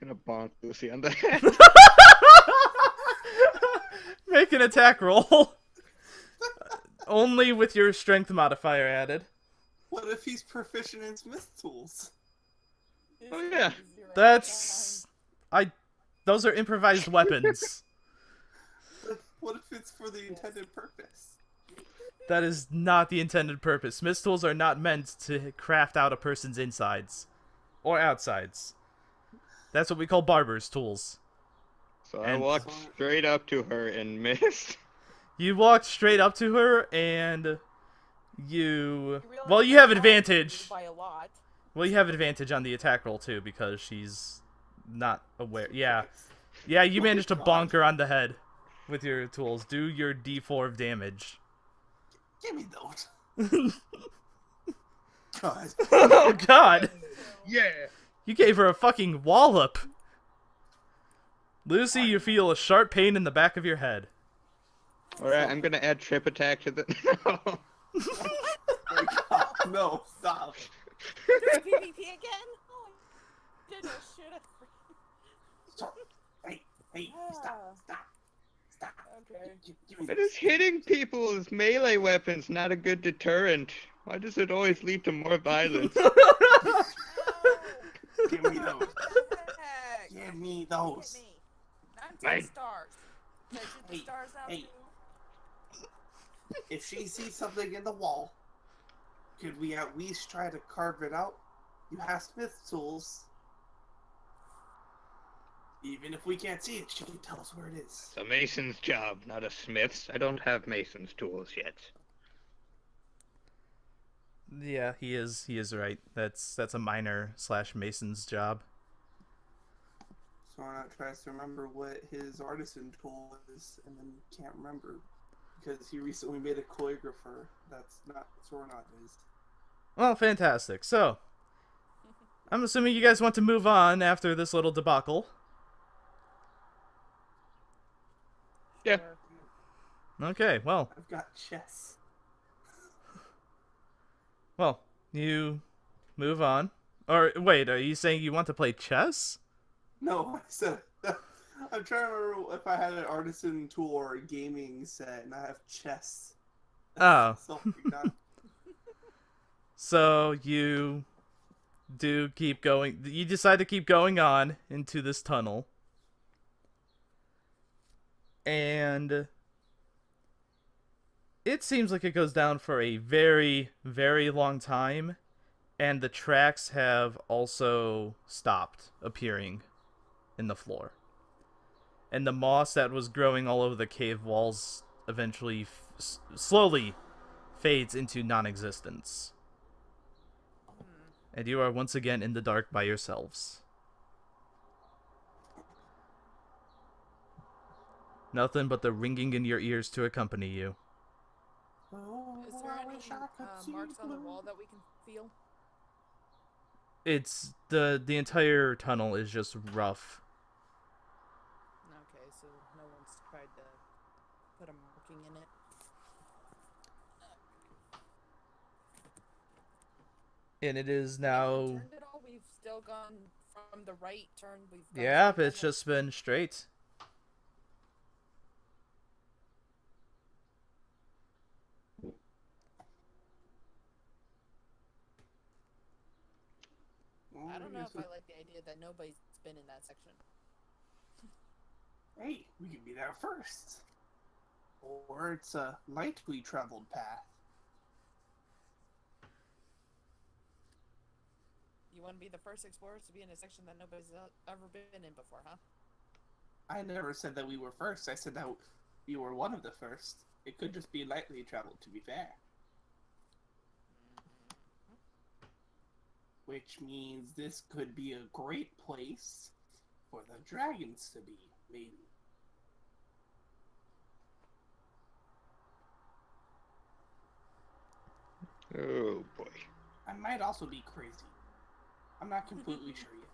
gonna bonk Lucy on the head. Make an attack roll. Only with your strength modifier added. What if he's proficient in smith tools? Oh, yeah. That's... Those are improvised weapons. What if it's for the intended purpose? That is not the intended purpose. Smith's tools are not meant to craft out a person's insides. Or outsides. That's what we call barber's tools. So I And- walked straight up to her and missed. You walked straight up to her and you... realize Well, you that have I advantage. by a lot. Well, you have advantage on the attack roll too because she's not aware. Yeah. Yeah, you managed to bonk her on the head with your tools. Do your d4 of damage. Give me those. God. Oh, God. Yeah. You gave her a fucking wallop. Lucy, you feel a sharp pain in the back of your head. Alright, I'm gonna add trip attack to the. No. Oh, God. No, stop. There's PvP again? Oh, my goodness, should have. Stop. Hey, stop. Okay. Give me But is hitting people with melee weapons not a good deterrent? Why does it always lead to more violence? Oh, Give me those. heck. Give me Hit those. me. I'm 10 Right. stars. Can I shoot the Hey, stars out hey. too? If she sees something in the wall, could we at least try to carve it out? You have smith tools. Even if we can't see it, she can tell us where it is. It's a mason's job, not a smith's. I don't have mason's tools yet. Yeah, he is right. That's a miner / mason's job. Sorna tries to remember what his artisan tool is, and then can't remember because he recently made a calligrapher. That's not Sorna is. Well, fantastic. So, I'm assuming you guys want to move on after this little debacle. Yeah. Sure. Okay, well, I've got chess. you move on. Or, wait, are you saying you want to play chess? No, I said I'm trying to remember if I had an artisan tool or a gaming set, and I have chess. Oh. So I forgot. So, you do keep going. You decide to keep going on into this tunnel. And it seems like it goes down for a very, very long time. And the tracks have also stopped appearing in the floor. And the moss that was growing all over the cave walls eventually slowly fades into non-existence. And you are once again in the dark by yourselves. Nothing but the ringing in your ears to accompany you. Oh, Is there I any wish I could see marks on the blue. wall that we can feel? It's the entire tunnel is just rough. Okay, so no one's tried to put a marking in it. And it is We now... haven't turned it all. We've still gone from the right turn. We've gone Yeah, straight it's down. just been straight. Well, I don't know guess if I like the idea that nobody's been in that section. Hey, we can be there first. Or it's a lightly traveled path. You want to be the first explorers to be in a section that nobody's ever been in before, huh? I never said that we were first. I said that we were one of the first. It could just be lightly traveled, to be fair. Which means this could be a great place for the dragons to be, maybe. Oh boy. I might also be crazy. I'm not completely sure yet.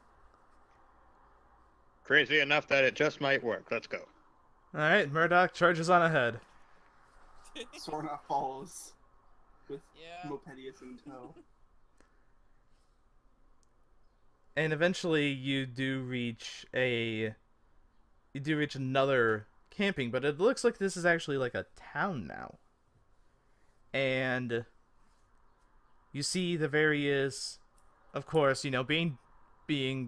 Crazy enough that it just might work. Let's go. Alright, Murdoch charges on ahead. Sorna follows with Yeah. Mopedius in tow. And eventually you do reach another camping, but it looks like this is actually like a town now. And you see the various, of course, being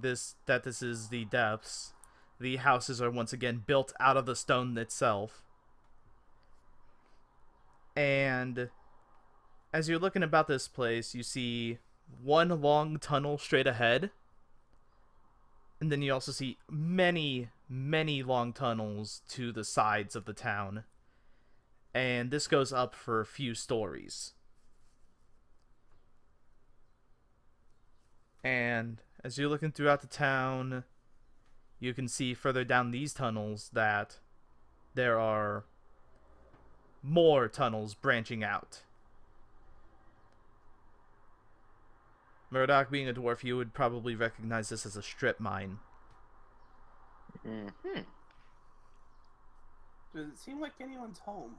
this is the depths, the houses are once again built out of the stone itself. And as you're looking about this place, you see one long tunnel straight ahead. And then you also see many, many long tunnels to the sides of the town. And this goes up for a few stories. And as you're looking throughout the town, you can see further down these tunnels that there are more tunnels branching out. Murdoch, being a dwarf, you would probably recognize this as a strip mine. Mm-hmm. Does it seem like anyone's home?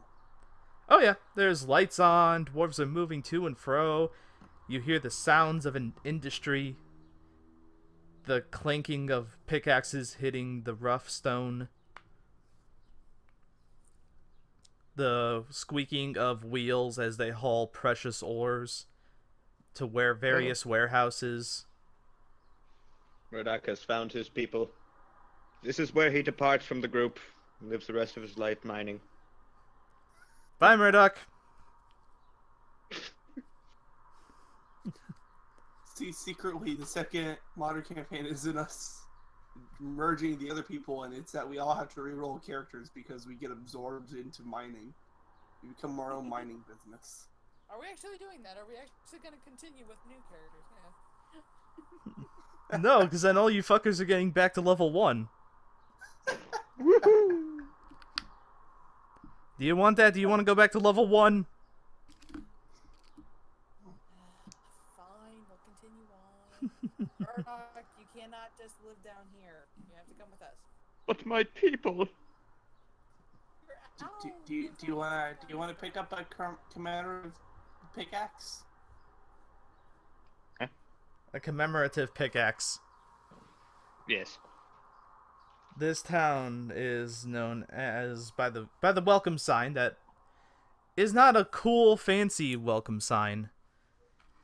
Oh yeah, there's lights on, dwarves are moving to and fro. You hear the sounds of an industry. The clanking of pickaxes hitting the rough stone. The squeaking of wheels as they haul precious ores to various warehouses. Murdoch has found his people. This is where he departs from the group and lives the rest of his life mining. Bye, Murdoch. See, secretly, the second modern campaign isn't us merging the other people, and it's that we all have to reroll characters because we get absorbed into mining. We become our own mining business. Are we actually doing that? Are we actually going to continue with new characters? Yeah. No, because then all you fuckers are getting back to level 1. Woohoo! Do you want that? Do you want to go back to level 1? Fine, we'll continue on. Murdoch, you cannot just live down here. You have to come with us. But my people. Do you wanna pick up a commemorative pickaxe? A commemorative pickaxe. Yes. This town is known as by the welcome sign that is not a cool fancy welcome sign.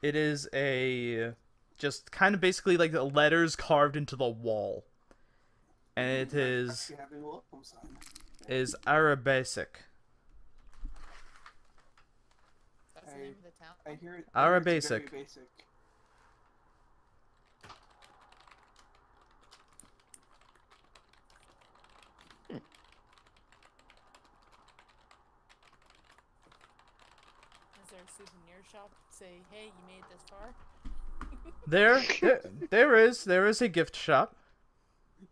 It is a just kind of basically like the letters carved into the wall. And it is Having a welcome sign. Arabesic. That's the name of the town. I hear it. Arabesic. It's very basic. Is there a souvenir shop? Say, hey, you made it this far? There is a gift shop.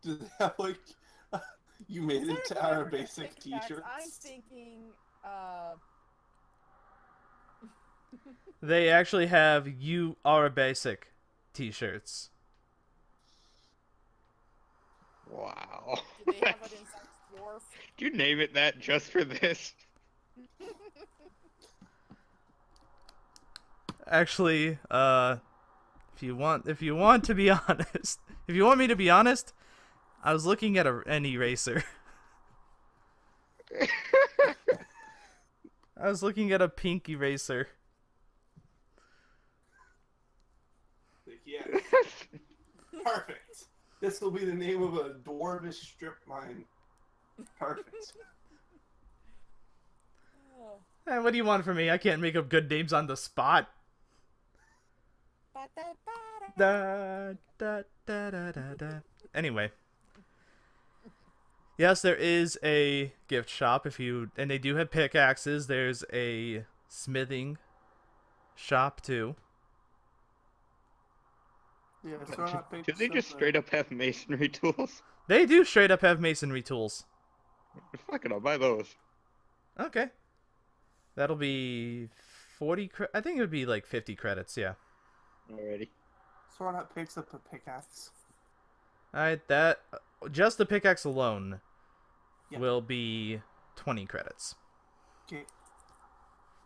Do they have like you made Is it to there our another basic pickaxe? t-shirts? I'm thinking, They actually have "You Are a Basic" t-shirts. Wow. do they have it in dwarf? Did you name it that just for this? Actually, if you want to be honest, if you want me to be honest, I was looking at an eraser. I was looking at a pink eraser. Like, yeah. Perfect. This will be the name of a dwarvish strip mine. Perfect. Oh. What do you want from me? I can't make up good names on the spot. Ba-da-ba-da. Da, da, da, da, da, da. Anyway. Yes, there is a gift shop and they do have pickaxes. There's a smithing shop too. Yeah, so I picked Do they just something. straight up have masonry tools? They do straight up have masonry tools. Fuck it, I'll buy those. Okay. That'll be 40 I think it would be like 50 credits, yeah. Alrighty. Sorna picks up a pickaxe. Alright, that just the pickaxe alone Yeah. will be 20 credits. Okay.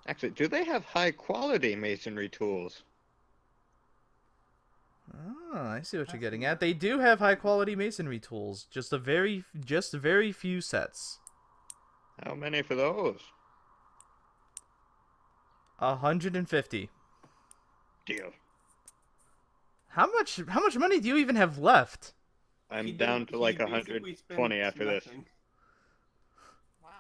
Actually, do they have high quality masonry tools? Oh, I see what you're getting at. They do have high quality masonry tools, just very few sets. How many for those? 150. Deal. How much money do you even have left? I'm He down did- to like he basically 120 spent after this. nothing. Wow.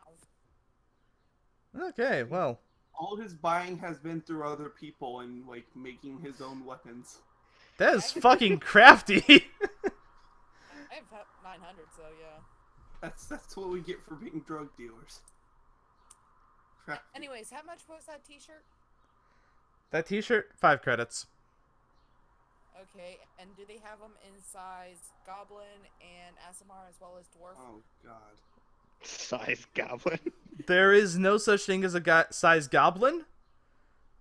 Okay, well, All his buying has been through other people and like making his own weapons. that is fucking crafty. I have 900, so yeah. That's what we get for being drug dealers. Crap. Anyways, how much was that T-shirt? That t-shirt, 5 credits. Okay, and do they have them in size Goblin and Asimar as well as Dwarf? Oh god. Size goblin. There is no such thing as a size goblin,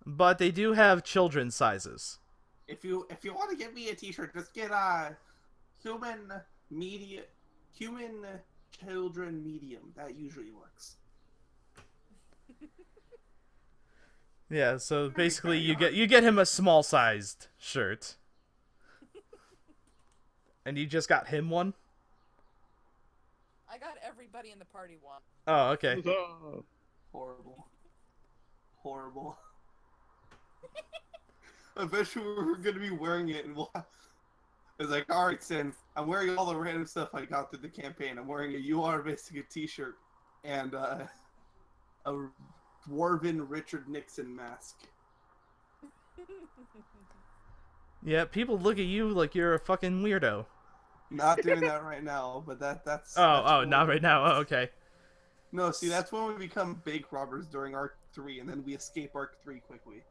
but they do have children's sizes. If you want to get me a T-shirt, just get human children medium. That usually works. Yeah, so basically you get him a small sized shirt. And you just got him one? I got everybody in the party one. Oh, okay. Huzzah. Horrible. Eventually we're gonna be wearing it and it's like, alright, Sin, I'm wearing all the random stuff I got through the campaign. I'm wearing a You Are Basic a t-shirt and a dwarven Richard Nixon mask. Yeah, people look at you like you're a fucking weirdo. Not doing that right now, but that's Oh, when not we- right now. Oh, okay. No, see, that's when we become bank robbers during Arc 3, and then we escape Arc 3 quickly.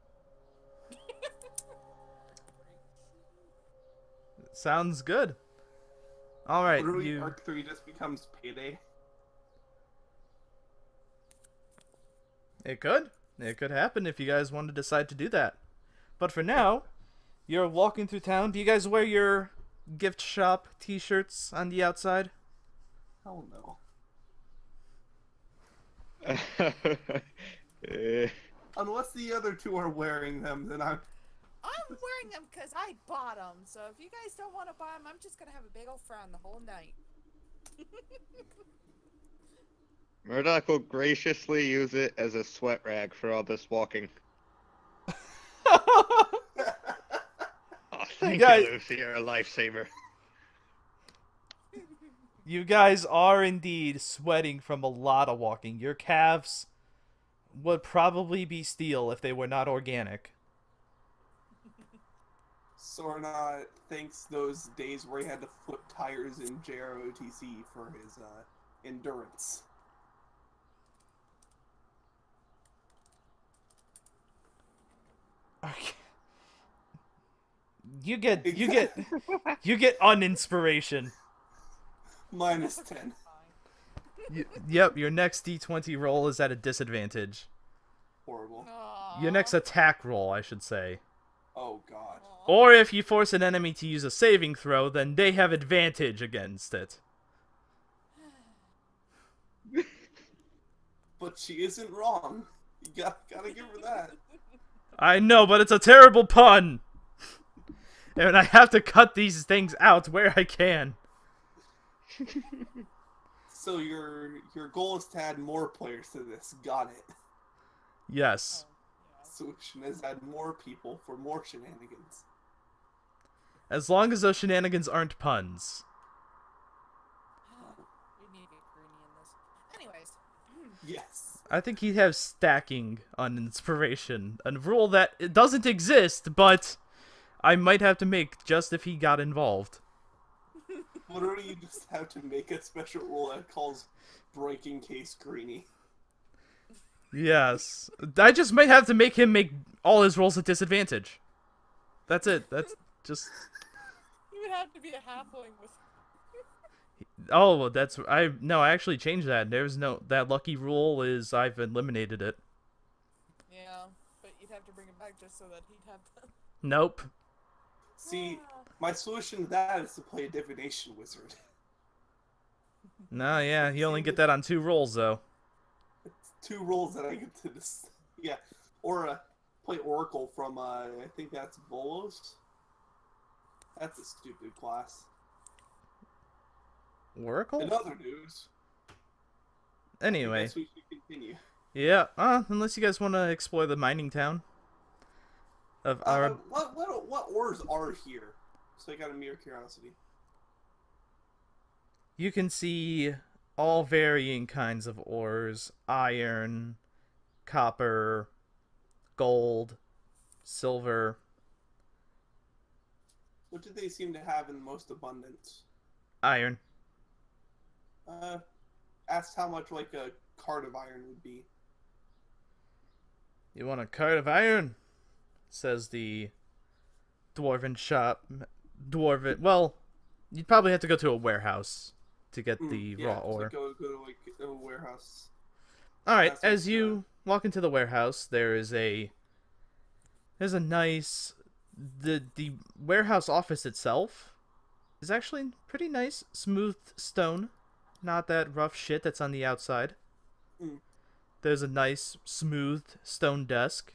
Sounds good. All right, Literally, Arc 3 just becomes Payday. It could. It could happen if you guys want to decide to do that. But for now, you're walking through town. Do you guys wear your gift shop t-shirts on the outside? Hell no. Unless the other two are wearing them, then I'm wearing them because I bought them. So if you guys don't want to buy them, I'm just gonna have a big old frown the whole night. Murdoch will graciously use it as a sweat rag for all this walking. Oh, thank guys- you, Lucy. You're a lifesaver. You guys are indeed sweating from a lot of walking. Your calves would probably be steel if they were not organic. Sorna thanks those days where he had to flip tires in JROTC for his endurance. Okay. You get uninspiration. Minus 10. Yep, your next D20 roll is at a disadvantage. Horrible. Your next attack roll, I should say. Oh god. Or if you force an enemy to use a saving throw, then they have advantage against it. But she isn't wrong. You gotta give her that. I know, but it's a terrible pun! And I have to cut these things out where I can. So your goal is to add more players to this. Got it. Yes. Solution is add more people for more shenanigans. As long as those shenanigans aren't puns. You need to get Greeny in this. Anyways. Yes. I think he'd have stacking on inspiration. A rule that it doesn't exist, but I might have to make just if he got involved. Literally, you just have to make a special rule that calls breaking case greenie. Yes. I just might have to make him make all his rolls at disadvantage. That's it. That's just... You would have to be a halfling with. Oh, well, that's... I actually changed that. There's no... That lucky rule is... I've eliminated it. Yeah, but you'd have to bring him back just so that he'd have the. Nope. See, my solution to that is to play a divination wizard. No, yeah, you only get that on 2 rolls, though. It's 2 rolls that I get to this. Yeah, or play Oracle from I think that's Bolos. That's a stupid class. Oracle? In other news, I Anyway. guess we should continue. Yeah, unless you guys want to explore the mining town. Of our... What ores are here? So I got a mere curiosity. You can see all varying kinds of ores. Iron, copper, gold, silver. What did they seem to have in the most abundance? Iron. Asked how much like a cart of iron would be. You want a cart of iron? Says the dwarven shop. Well, you'd probably have to go to a warehouse to get the raw ore. Like go to like a warehouse. Alright, That's as what's, you walk into the warehouse, there's a nice... The warehouse office itself is actually pretty nice, smooth stone. Not that rough shit that's on the outside. Mm. There's a nice, smooth stone desk.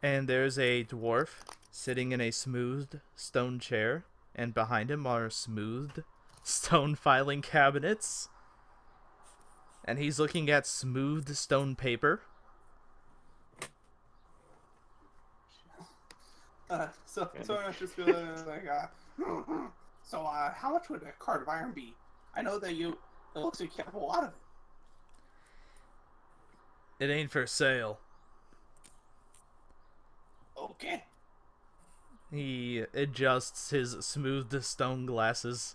And there's a dwarf sitting in a smooth stone chair. And behind him are smooth stone filing cabinets. And he's looking at smooth stone paper. So I just feel like, how much would a cart of iron be? I know that it looks like you have a lot of it. It ain't for sale. Okay. He adjusts his smooth stone glasses.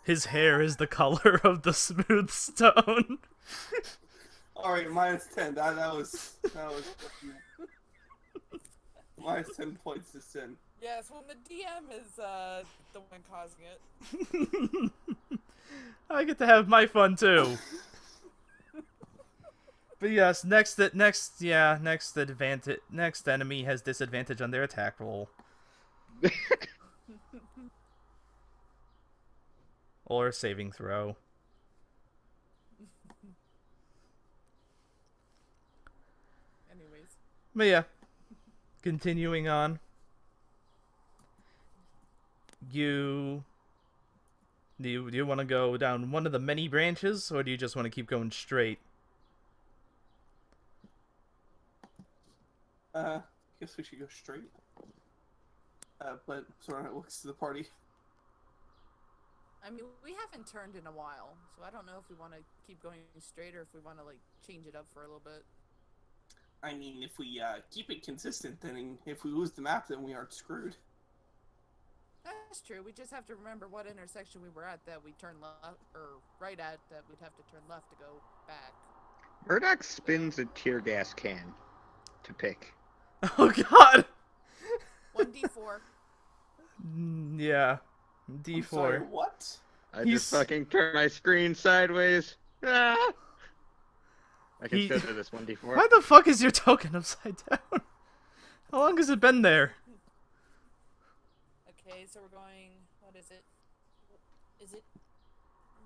His hair is the color of the smooth stone. Alright, -10. That was minus 10 points to sin. Yes, well, the DM is the one causing it. I get to have my fun too. But yes, next enemy has disadvantage on their attack roll. Or saving throw. Anyways. But yeah, continuing on. Do you want to go down one of the many branches, or do you just want to keep going straight? Guess we should go straight. But Sora looks to the party. I mean, we haven't turned in a while, so I don't know if we want to keep going straight or if we want to, like, change it up for a little bit. I mean, if we keep it consistent, then if we lose the map, then we aren't screwed. That's true. We just have to remember what intersection we were at that we turned left, or right at, that we'd have to turn left to go back. Murdoch spins a tear gas can to pick. Oh god! 1d4. Yeah. I'm D4. sorry, what? I He's- just fucking turn my screen sideways. Ah! I can He- still do this 1d4. Why the fuck is your token upside down? How long has it been there? Okay, so we're going. What is it? Is it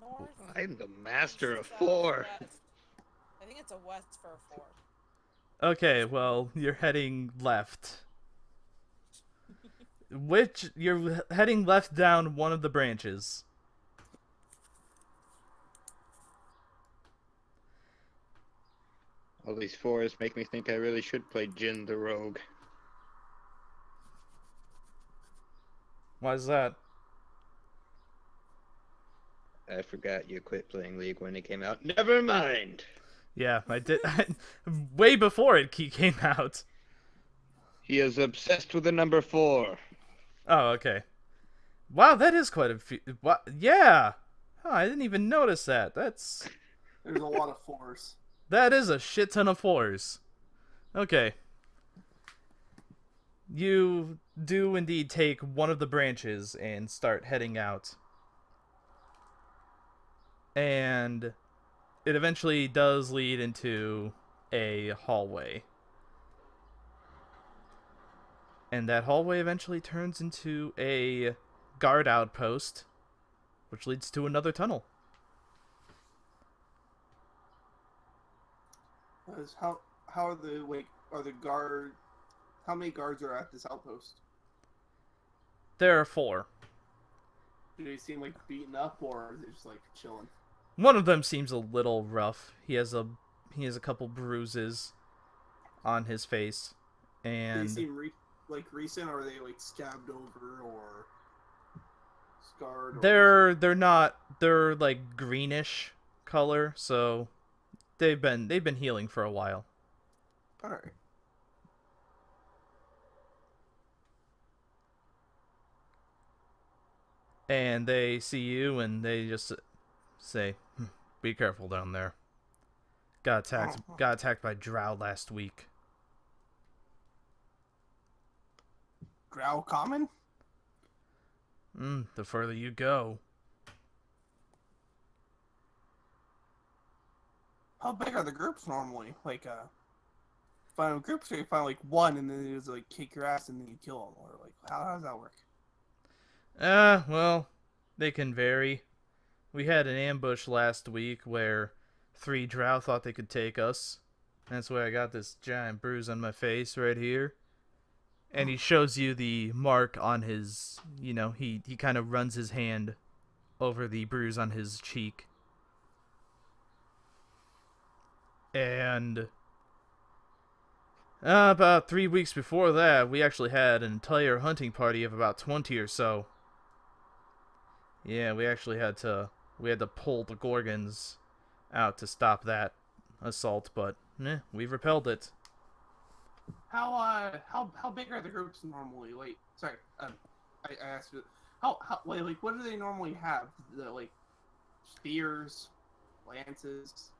north? I'm the master of East, south, 4. west? I think it's a west for a 4. Okay, well, you're heading left. You're heading left down one of the branches. All these 4s make me think I really should play Jin the Rogue. Why is that? I forgot you quit playing League when it came out. Never mind! Yeah, I did. Way before it came out. He is obsessed with the number 4. Oh, okay. Wow, that is quite a few. What? Yeah. Huh, I didn't even notice that. There's a lot of fours. That is a shit ton of 4s. Okay. You do indeed take one of the branches and start heading out. And it eventually does lead into a hallway. And that hallway eventually turns into a guard outpost, which leads to another tunnel. How are the guard? How many guards are at this outpost? There are 4. Do they seem like beaten up, or are they just like chilling? One of them seems a little rough. He has a couple bruises on his face, Do and they seem recent, or are they like scabbed over or scarred? Or they're like greenish color, so they've been healing for a while. all right. And they see you, and they just say, "Be careful down there. Got attacked by drow last week." Drow common? The further you go. How big are the groups normally? Like, find groups, or you find like one and then you just like kick your ass and then you kill them, or like how does that work? Well, they can vary. We had an ambush last week where 3 drow thought they could take us. That's why I got this giant bruise on my face right here. And he shows you the mark on his, he kind of runs his hand over the bruise on his cheek. And about 3 weeks before that, we actually had an entire hunting party of about 20 or so. Yeah, we had to pull the Gorgons out to stop that assault, but we repelled it. How big are the groups normally? Wait, sorry, I asked you. What do they normally have? The like spears, lances.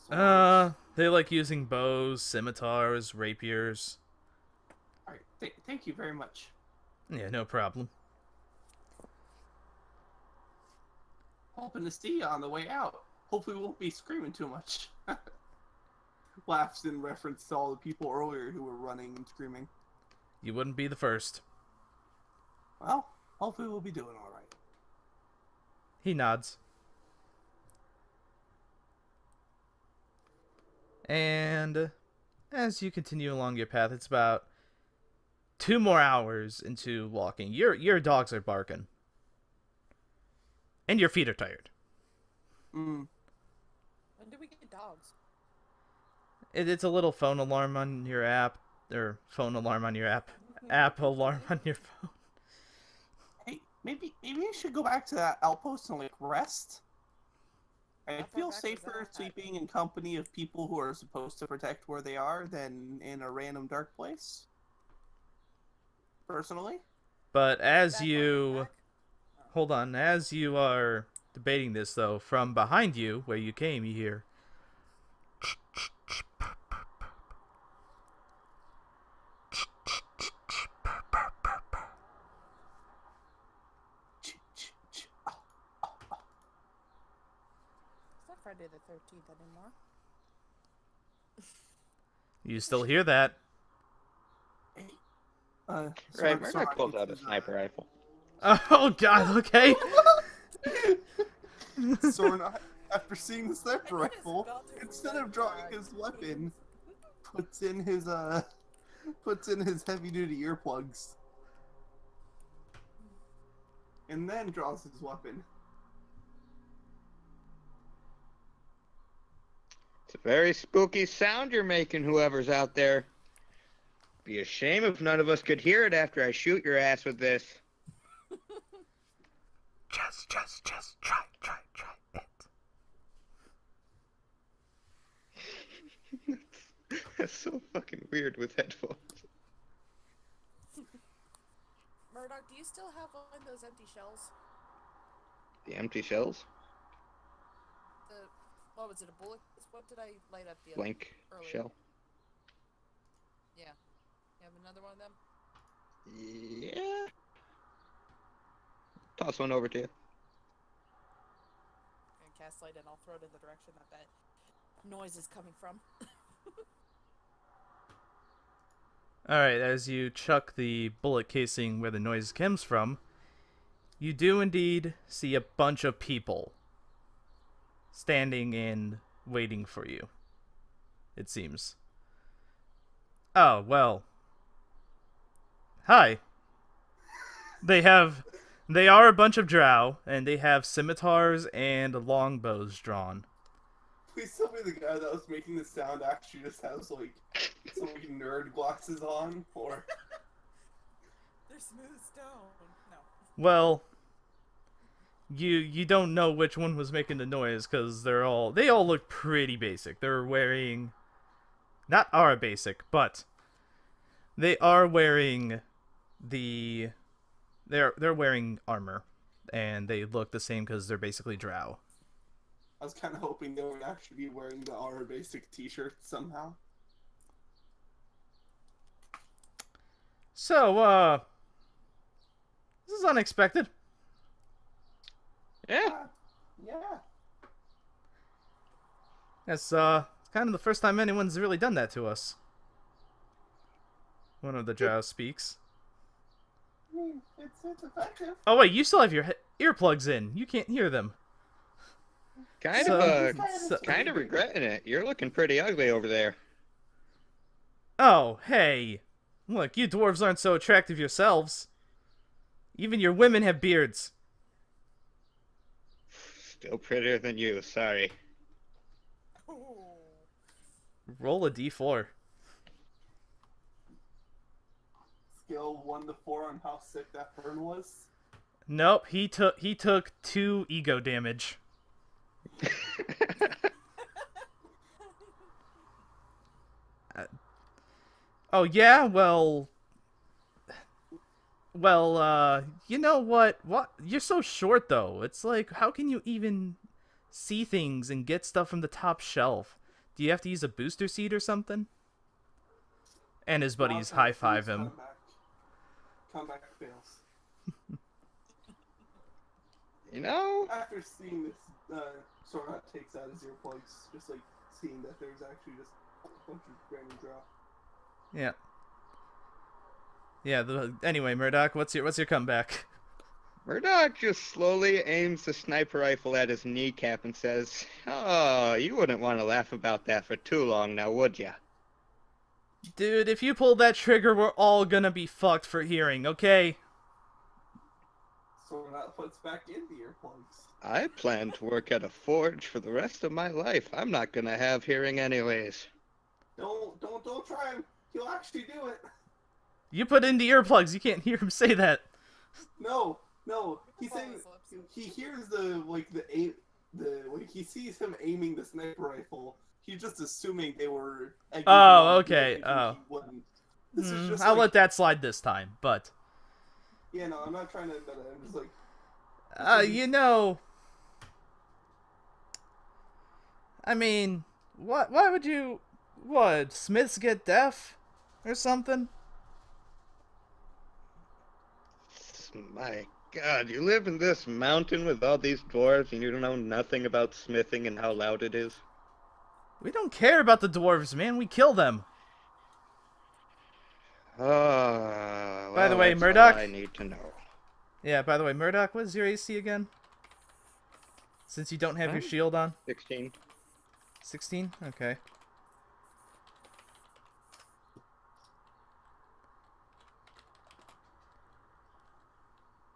Swords? They like using bows, scimitars, rapiers. All right, thank you very much. Yeah, no problem. Hoping to see you on the way out. Hopefully, we won't be screaming too much. Laughs in reference to all the people earlier who were running and screaming. You wouldn't be the first. Well, hopefully we'll be doing all right. He nods. And as you continue along your path, it's about 2 more hours into walking. Your dogs are barking. And your feet are tired. Mm. When do we get dogs? It's a little phone alarm on your app. Or phone alarm on your app. App alarm on your phone. Hey, maybe you should go back to that outpost and like rest. I How far feel back is safer that? sleeping in company of people who are supposed to protect where they are than in a random dark place. Personally. But as That far you... back? Hold on. As you are debating this, though, from behind you, where you came, you hear... It's not Friday the 13th anymore. You still hear that. Hey, Right, Murdoch pulls out a sniper rifle. Oh, God, okay. Soren, after seeing the sniper I just rifle, felt his instead of red drawing flag. his weapon, puts in his heavy duty earplugs. And then draws his weapon. It's a very spooky sound you're making, whoever's out there. Be a shame if none of us could hear it after I shoot your ass with this. Just try it. That's so fucking weird with headphones. Murdoch, do you still have one of those empty shells? The empty shells? The what was it? A bullet? What did I light up the other Blank earlier? shell? Yeah. You have another one of them? Yeah. Toss one over to you. And cast light, and I'll throw it in the direction that noise is coming from. Alright, as you chuck the bullet casing where the noise comes from, you do indeed see a bunch of people standing and waiting for you, it seems. Oh, well. Hi. They are a bunch of drow, and they have scimitars and longbows drawn. Please tell me the guy that was making the sound actually just has like some like, nerd glasses on, or They're smooth stone. No. Well, you don't know which one was making the noise because they all look pretty basic. They're wearing not our basic, but they are wearing they're wearing armor, and they look the same because they're basically drow. I was kind of hoping they would actually be wearing the our basic T-shirt somehow. So, this is unexpected. Yeah. Yeah. That's kind of the first time anyone's really done that to us. One of the drow speaks. I mean, it's effective. Oh wait, you still have your earplugs in. You can't hear them. Kind of regretting it. You're looking pretty ugly over there. Oh, hey. Look, you dwarves aren't so attractive yourselves. Even your women have beards. Still prettier than you, sorry. Ooh. Roll a d4. Skill 1 to 4 on how sick that burn was. Nope, he took 2 ego damage. Oh yeah, well, you know what? What? You're so short though. It's like, how can you even see things and get stuff from the top shelf? Do you have to use a booster seat or something? And his buddies Now, high-five him. Comeback fails. You know, After seeing this, Sora takes out his earplugs, just like seeing that there's actually just a bunch of random drop. Yeah. Yeah. Anyway, Murdoch, what's your comeback? Murdoch just slowly aims the sniper rifle at his kneecap and says, "Oh, you wouldn't want to laugh about that for too long now, would ya?" Dude, if you pull that trigger, we're all gonna be fucked for hearing, okay? Sora puts back in the earplugs. I plan to work at a forge for the rest of my life. I'm not gonna have hearing anyways. Don't try him. He'll actually do it. You put in the earplugs, you can't hear him say that. No. He's Follow saying his lips. he hears he sees him aiming the sniper rifle. He's just assuming they were. egging him Oh, on, okay, thinking oh. he wouldn't. This is just I'll like, let that slide this time, but Yeah, no, I'm not trying to admit it. I'm just like. you know, I mean, why would you? What? Smiths get deaf, or something? My God, you live in this mountain with all these dwarves and you don't know nothing about smithing and how loud it is? We don't care about the dwarves, man. We kill them. Oh, By the well, way, that's Murdoch? all I need to know. Yeah. By the way, Murdoch, what is your AC again? Since you don't have your Huh? shield on. 16. 16? Okay.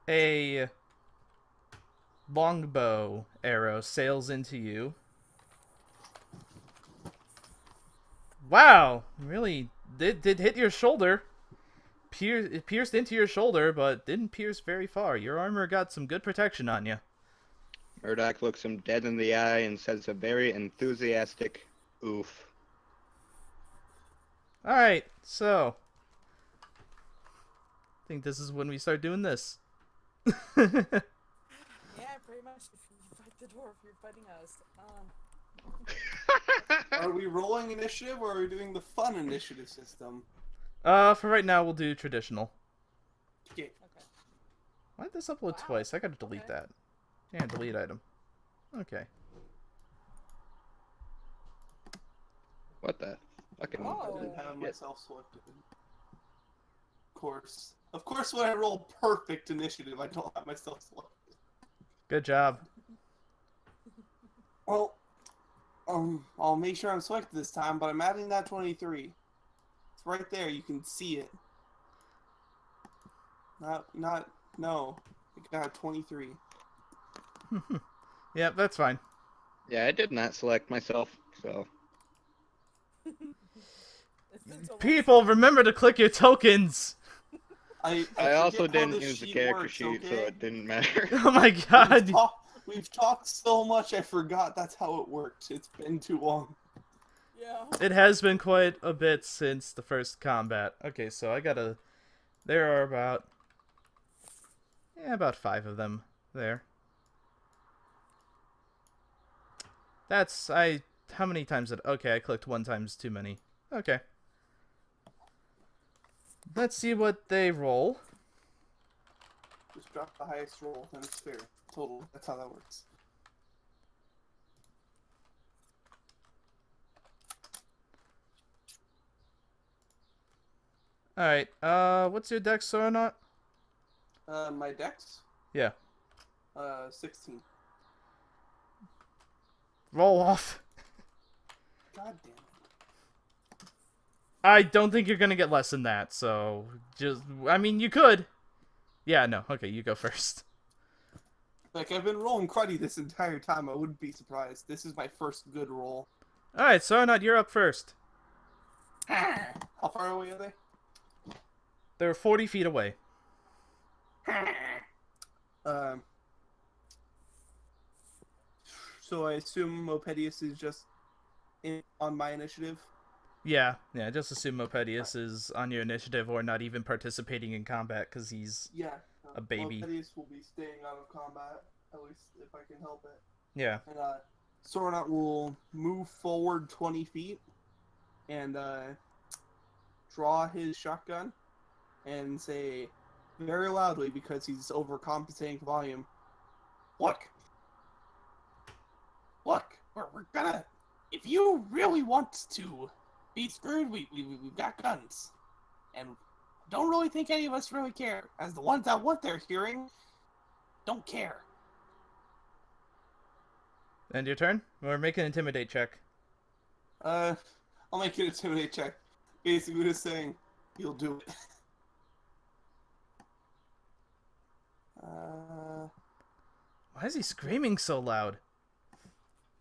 A longbow arrow sails into you. Wow, really did hit your shoulder. It pierced into your shoulder, but didn't pierce very far. Your armor got some good protection on you. Murdoch looks him dead in the eye and says a very enthusiastic oof. Alright, so think this is when we start doing this. Yeah, pretty much. If you fight the dwarf, you're fighting us. Are we rolling initiative or are we doing the fun initiative system? For right now, we'll do traditional. Okay. Okay. Why did this upload Wow, twice? I gotta delete okay. that. Yeah, delete item. Okay. What the fucking? I Oh. didn't have shit. myself selected. Of course, when I roll perfect initiative, I don't have myself selected. Good job. Well, I'll make sure I'm selected this time, but I'm adding that 23. It's right there. You can see it. No. I got 23. Yep, that's fine. Yeah, I did not select myself, so. It's been so long People, since- remember to click your tokens! I I also forget how didn't this use the sheet character works, sheet, so okay? it didn't matter. Oh my god! We've talked so much, I forgot that's how it worked. It's been too long. Yeah. It has been quite a bit since the first combat. Okay, so I gotta... There are about... Yeah, about 5 of them there. That's... How many times did... Okay, I clicked 1 times too many. Okay. Let's see what they roll. Just drop the highest roll, then it's fair. Total. That's how that works. Alright, what's your dex, Soronot? My dex? Yeah. 16. Roll off. God damn it. I don't think you're gonna get less than that, so... Just... I mean, you could. Yeah, no. Okay, you go first. Like, I've been rolling cruddy this entire time. I wouldn't be surprised. This is my first good roll. Alright, Soronot, you're up first. How far away are they? They're 40 feet away. So I assume Mopedius is just on my initiative? Yeah, just assume Mopedius is on your initiative or not even participating in combat because he's... Yeah. A baby. Mopedius will be staying out of combat, at least if I can help it. Yeah. And Soronot will move forward 20 feet and draw his shotgun and say very loudly, because he's overcompensating volume, Look, we're gonna... If you really want to be screwed, we've got guns. And don't really think any of us really care, as the ones out what they're hearing don't care. And your turn? Or make an intimidate check. I'll make an intimidate check. Basically just saying, you'll do it. Why is he screaming so loud?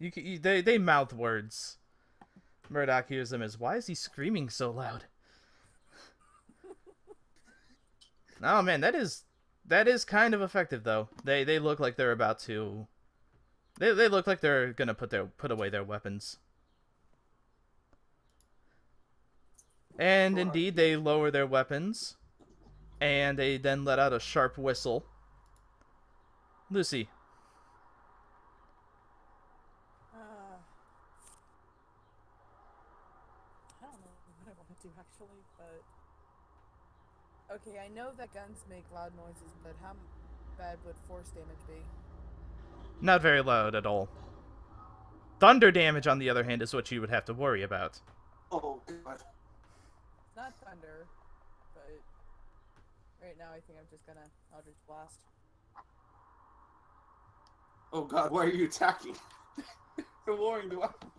They mouth words. Murdoch hears them as, why is he screaming so loud? Oh man, that is kind of effective though. They look like they're about to... They look like they're gonna put away their weapons. And indeed, they lower their weapons. And they then let out a sharp whistle. Lucy. I don't know what I want to do actually, but okay, I know that guns make loud noises, but how bad would force damage be? Not very loud at all. Thunder damage, on the other hand, is what you would have to worry about. Oh, God. It's not thunder, but right now I think I'm just gonna Eldritch Blast. Oh, God, why are you attacking? I'm lowering the weapon.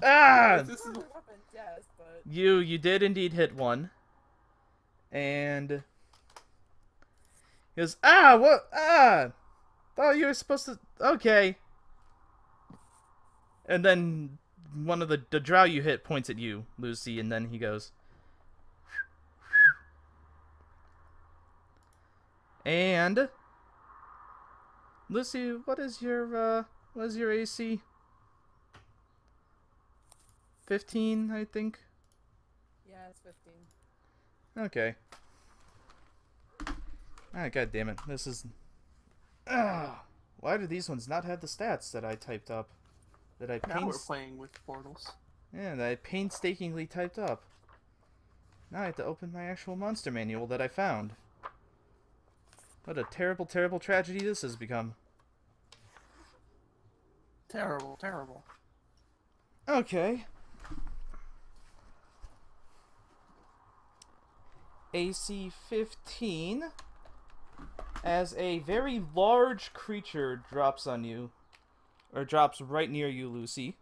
Ah! This is... Weapons, yes, but You did indeed hit one. And... He goes, ah, what? Ah! Thought you were supposed to... Okay. And then one of the drow you hit points at you, Lucy, and then he goes... And... Lucy, what is your AC? 15, I think. yeah, it's 15. Okay. Ah, god damn it. This is... Ah, why do these ones not have the stats that I typed up? That I Now we're playing with portals. Yeah, that I painstakingly typed up. Now I have to open my actual monster manual that I found. What a terrible, terrible tragedy this has become. Terrible, terrible. Okay. AC 15 as a very large creature drops on you. Or drops right near you, Lucy.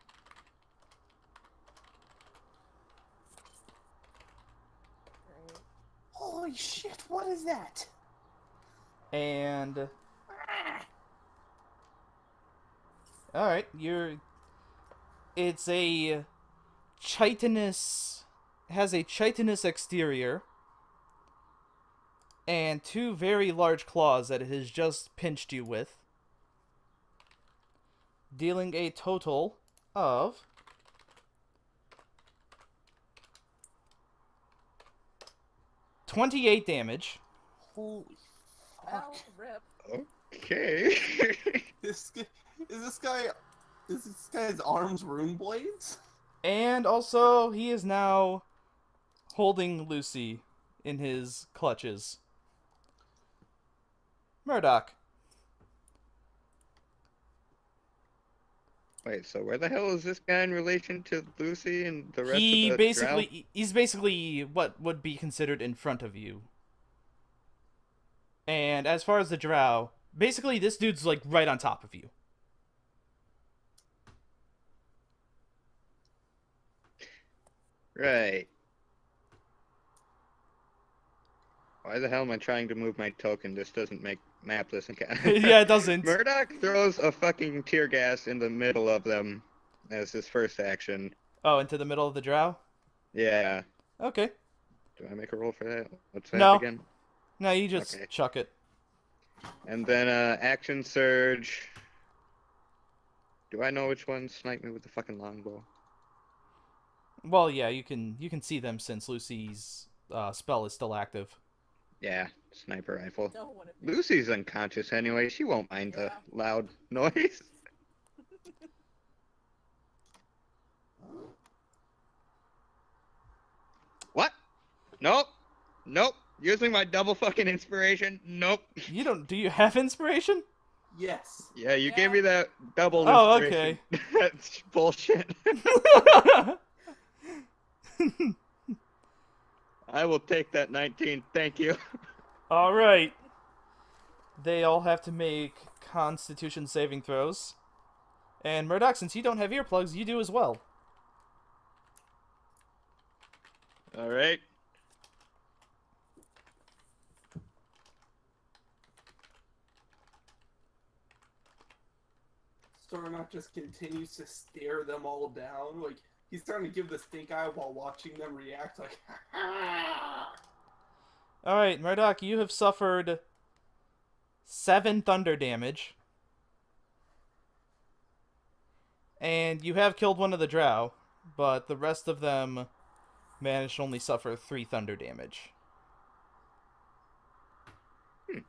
Great. Holy shit, what is that? And... Alright, it's a chitinous... has a chitinous exterior. And 2 very large claws that it has just pinched you with. Dealing a total of... 28 damage. Holy Well, fuck. rip. Okay. Is this guy's arms rune blades? And also, he is now holding Lucy in his clutches. Murdoch. Wait, so where the hell is this guy in relation to Lucy and the rest He's of the drow? basically what would be considered in front of you. And as far as the drow, basically this dude's like right on top of you. Right. Why the hell am I trying to move my token? This doesn't make map this account. Yeah, it doesn't. Murdoch throws a fucking tear gas in the middle of them as his first action. Oh, into the middle of the drow? Yeah. Okay. Do I make a roll for that? What's that No. again? No, you just Okay. chuck it. And then action surge. Do I know which one sniped me with the fucking longbow? Well, yeah, you can see them since Lucy's spell is still active. Yeah, sniper rifle. No one. Lucy's unconscious anyway. She won't mind the Yeah. loud noise. What? Nope. Nope. Using my double fucking inspiration. Nope. You don't... Do you have inspiration? Yes. Yeah, you Yeah. gave me that double Oh, inspiration. That's bullshit. I will take that 19. Thank you. All right. They all have to make Constitution saving throws. And Murdoch, since you don't have earplugs, you do as well. All right. Stornock just continues to stare them all down. Like, he's starting to give the stink eye while watching them react. Like, All right, Murdoch, you have suffered 7 thunder damage. And you have killed one of the drow, but the rest of them managed to only suffer 3 thunder damage.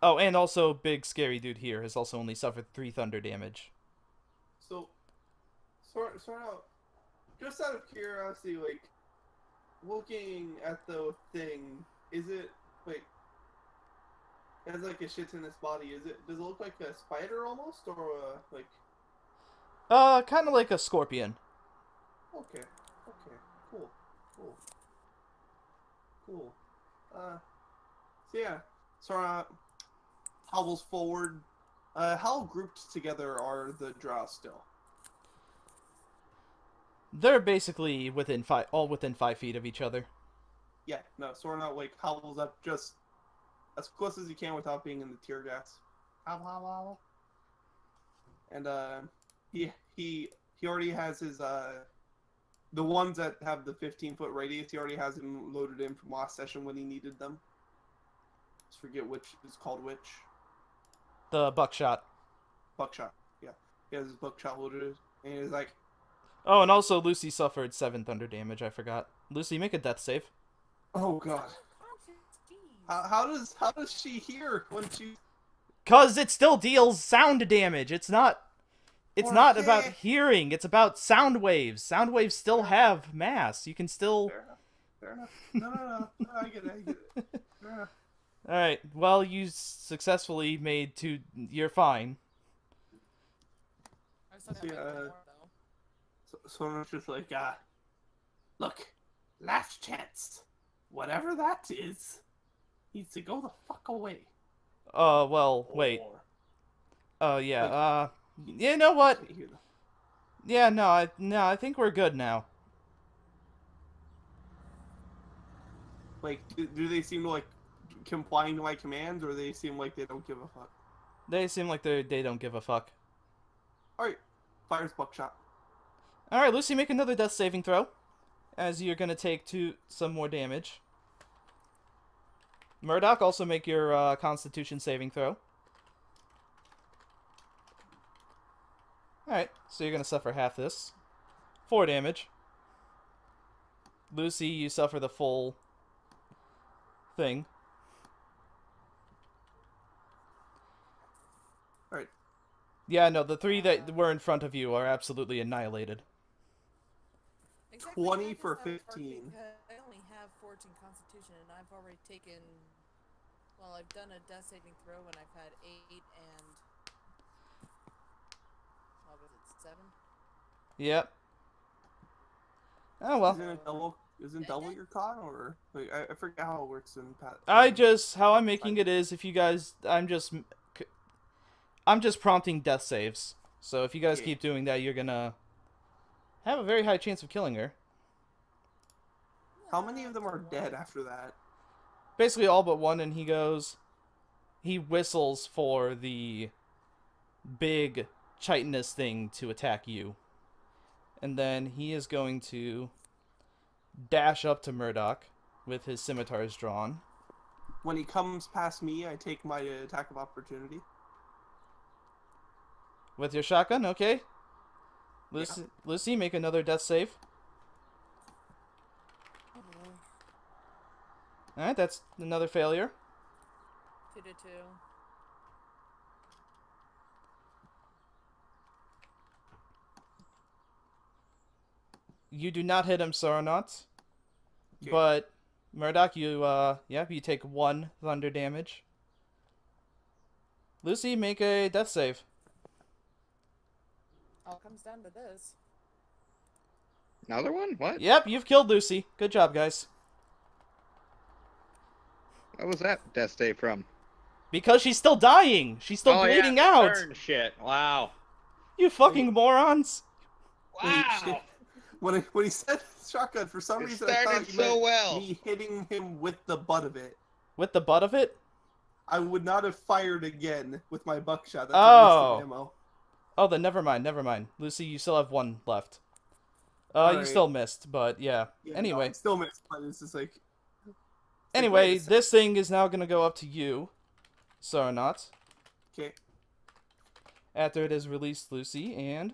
Oh, and also Big Scary Dude here has also only suffered 3 thunder damage. so, sort out, just out of curiosity, like, looking at the thing, is it, like, it has, like, a shit in its body, does it look like a spider almost, or, like, Kind of like a scorpion. okay, cool. So yeah, Sora hobbles forward. How grouped together are the drow still? They're basically all within 5 feet of each other. Yeah, no, Sora like hobbles up just as close as you can without being in the tear gas. Hobble, hobble, hobble. And he already has his the ones that have the 15-foot radius. He already has them loaded in from last session when he needed them. Just forget which is called which. The buckshot. Buckshot. Yeah, he has his buckshot loaded, and he's like, Oh, and also Lucy suffered 7 thunder damage, I forgot. Lucy, make a death save. "Oh God." Oh, 16. how does she hear when she? Cause it still deals sound damage. It's not about Okay. hearing. It's about sound waves. Sound waves still have mass. You can still. Fair enough. Fair enough. No, I get it. I get it. Fair enough. All right. Well, you successfully made two. You're fine. I still See, gotta make one more though. So I'm just like, look, last chance. Whatever that is, needs to go the fuck away. Well, wait. Or, Yeah. Like- You know what? Can't hear them. Yeah. No. I think we're good now. Like, do they seem to like complying to my commands, or they seem like they don't give a fuck? They seem like they don't give a fuck. All right, fires buckshot. All right, Lucy, make another death saving throw, as you're gonna take some more damage. Murdoch, also make your Constitution saving throw. Alright, so you're gonna suffer half this. 4 damage. Lucy, you suffer the full thing. Alright. Yeah, no, the 3 that were in front of you are absolutely annihilated. Exactly, 20 I just for have 15. I only have 14 Constitution, and I've already taken. Well, I've done a death saving throw when I've had 8 and. What was it, 7? Yep. Oh well. Isn't double your con, or like, I forget how it works in Pat. How I'm making it is, if you guys, I'm just prompting death saves. So if you guys Yeah. keep doing that, you're gonna have a very high chance of killing her. How many of them are dead after that? Basically all but one, and he whistles for the big chitinous thing to attack you. And then he is going to dash up to Murdoch with his scimitars drawn. When he comes past me, I take my attack of opportunity. With your shotgun, okay. Lucy, make another death save. Alright, that's another failure. 2 to 2. You do not hit him, Sauronaut. Okay. But Murdoch, you take 1 thunder damage. Lucy, make a death save. All comes down to this. Another one? What? Yep, you've killed Lucy. Good job, guys. What was that death save from? Because she's still dying. She's still bleeding yeah, out. burn shit. Wow. You fucking morons. Holy Wow. shit. When he said shotgun, for some It reason I started thought he so meant well. me hitting him with the butt of it. With the butt of it? I would not have fired again with my buckshot. That's a Oh. waste of ammo. Oh, then never mind. Lucy, you still have 1 left. You Alright. still missed, but yeah. Yeah, no, Anyway. I still missed, but it's just like. Anyway, wait a this thing is now going to go up to you, Sauronaut, Okay. after it has released Lucy, and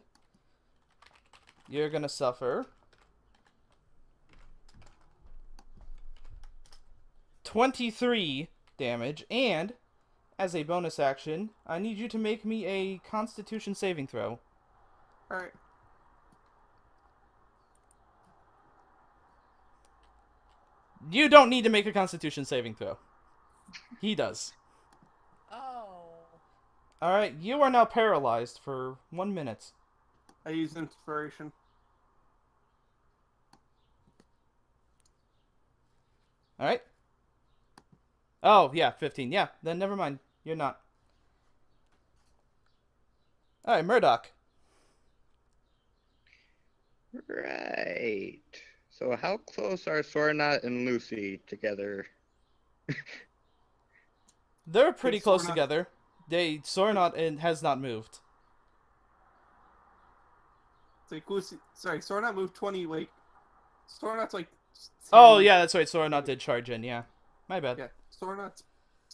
you're going to suffer 23 damage, and as a bonus action, I need you to make me a Constitution saving throw. Alright. You don't need to make a Constitution saving throw. He does. Oh. Alright, you are now paralyzed for 1 minute. I use inspiration. Alright. Oh, yeah, 15. Yeah, then never mind. You're not. Alright, Murdoch. Right. So how close are Sornat and Lucy together? They're pretty Think close Sauronaut- together. Sauronaut has not moved. It's like, sorry, Sornat moved 20, like. Sornat's like. 10, Oh, yeah, that's right. Sauronaut did charge in, yeah. My bad. Yeah, Sornat's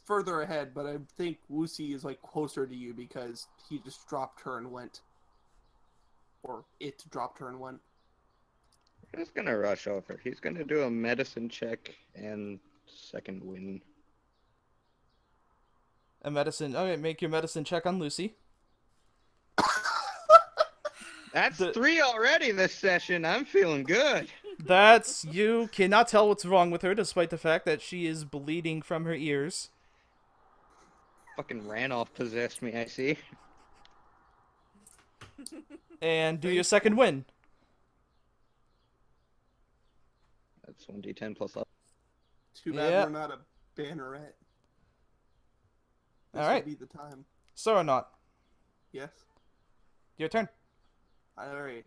further ahead, but I think Lucy is like closer to you because he just dropped her and went. Or it dropped her and went. He's gonna rush over. He's gonna do a medicine check and second win. A medicine. Okay, make your medicine check on Lucy. That's The- 3 already this session. I'm feeling good. That's you cannot tell what's wrong with her, despite the fact that she is bleeding from her ears. Fucking Randolph possessed me, I see. And do your second win. That's 1d10 plus up. Too bad Yeah. we're not a banneret. This Alright. would be the time. So or not. Yes. Your turn. Alright.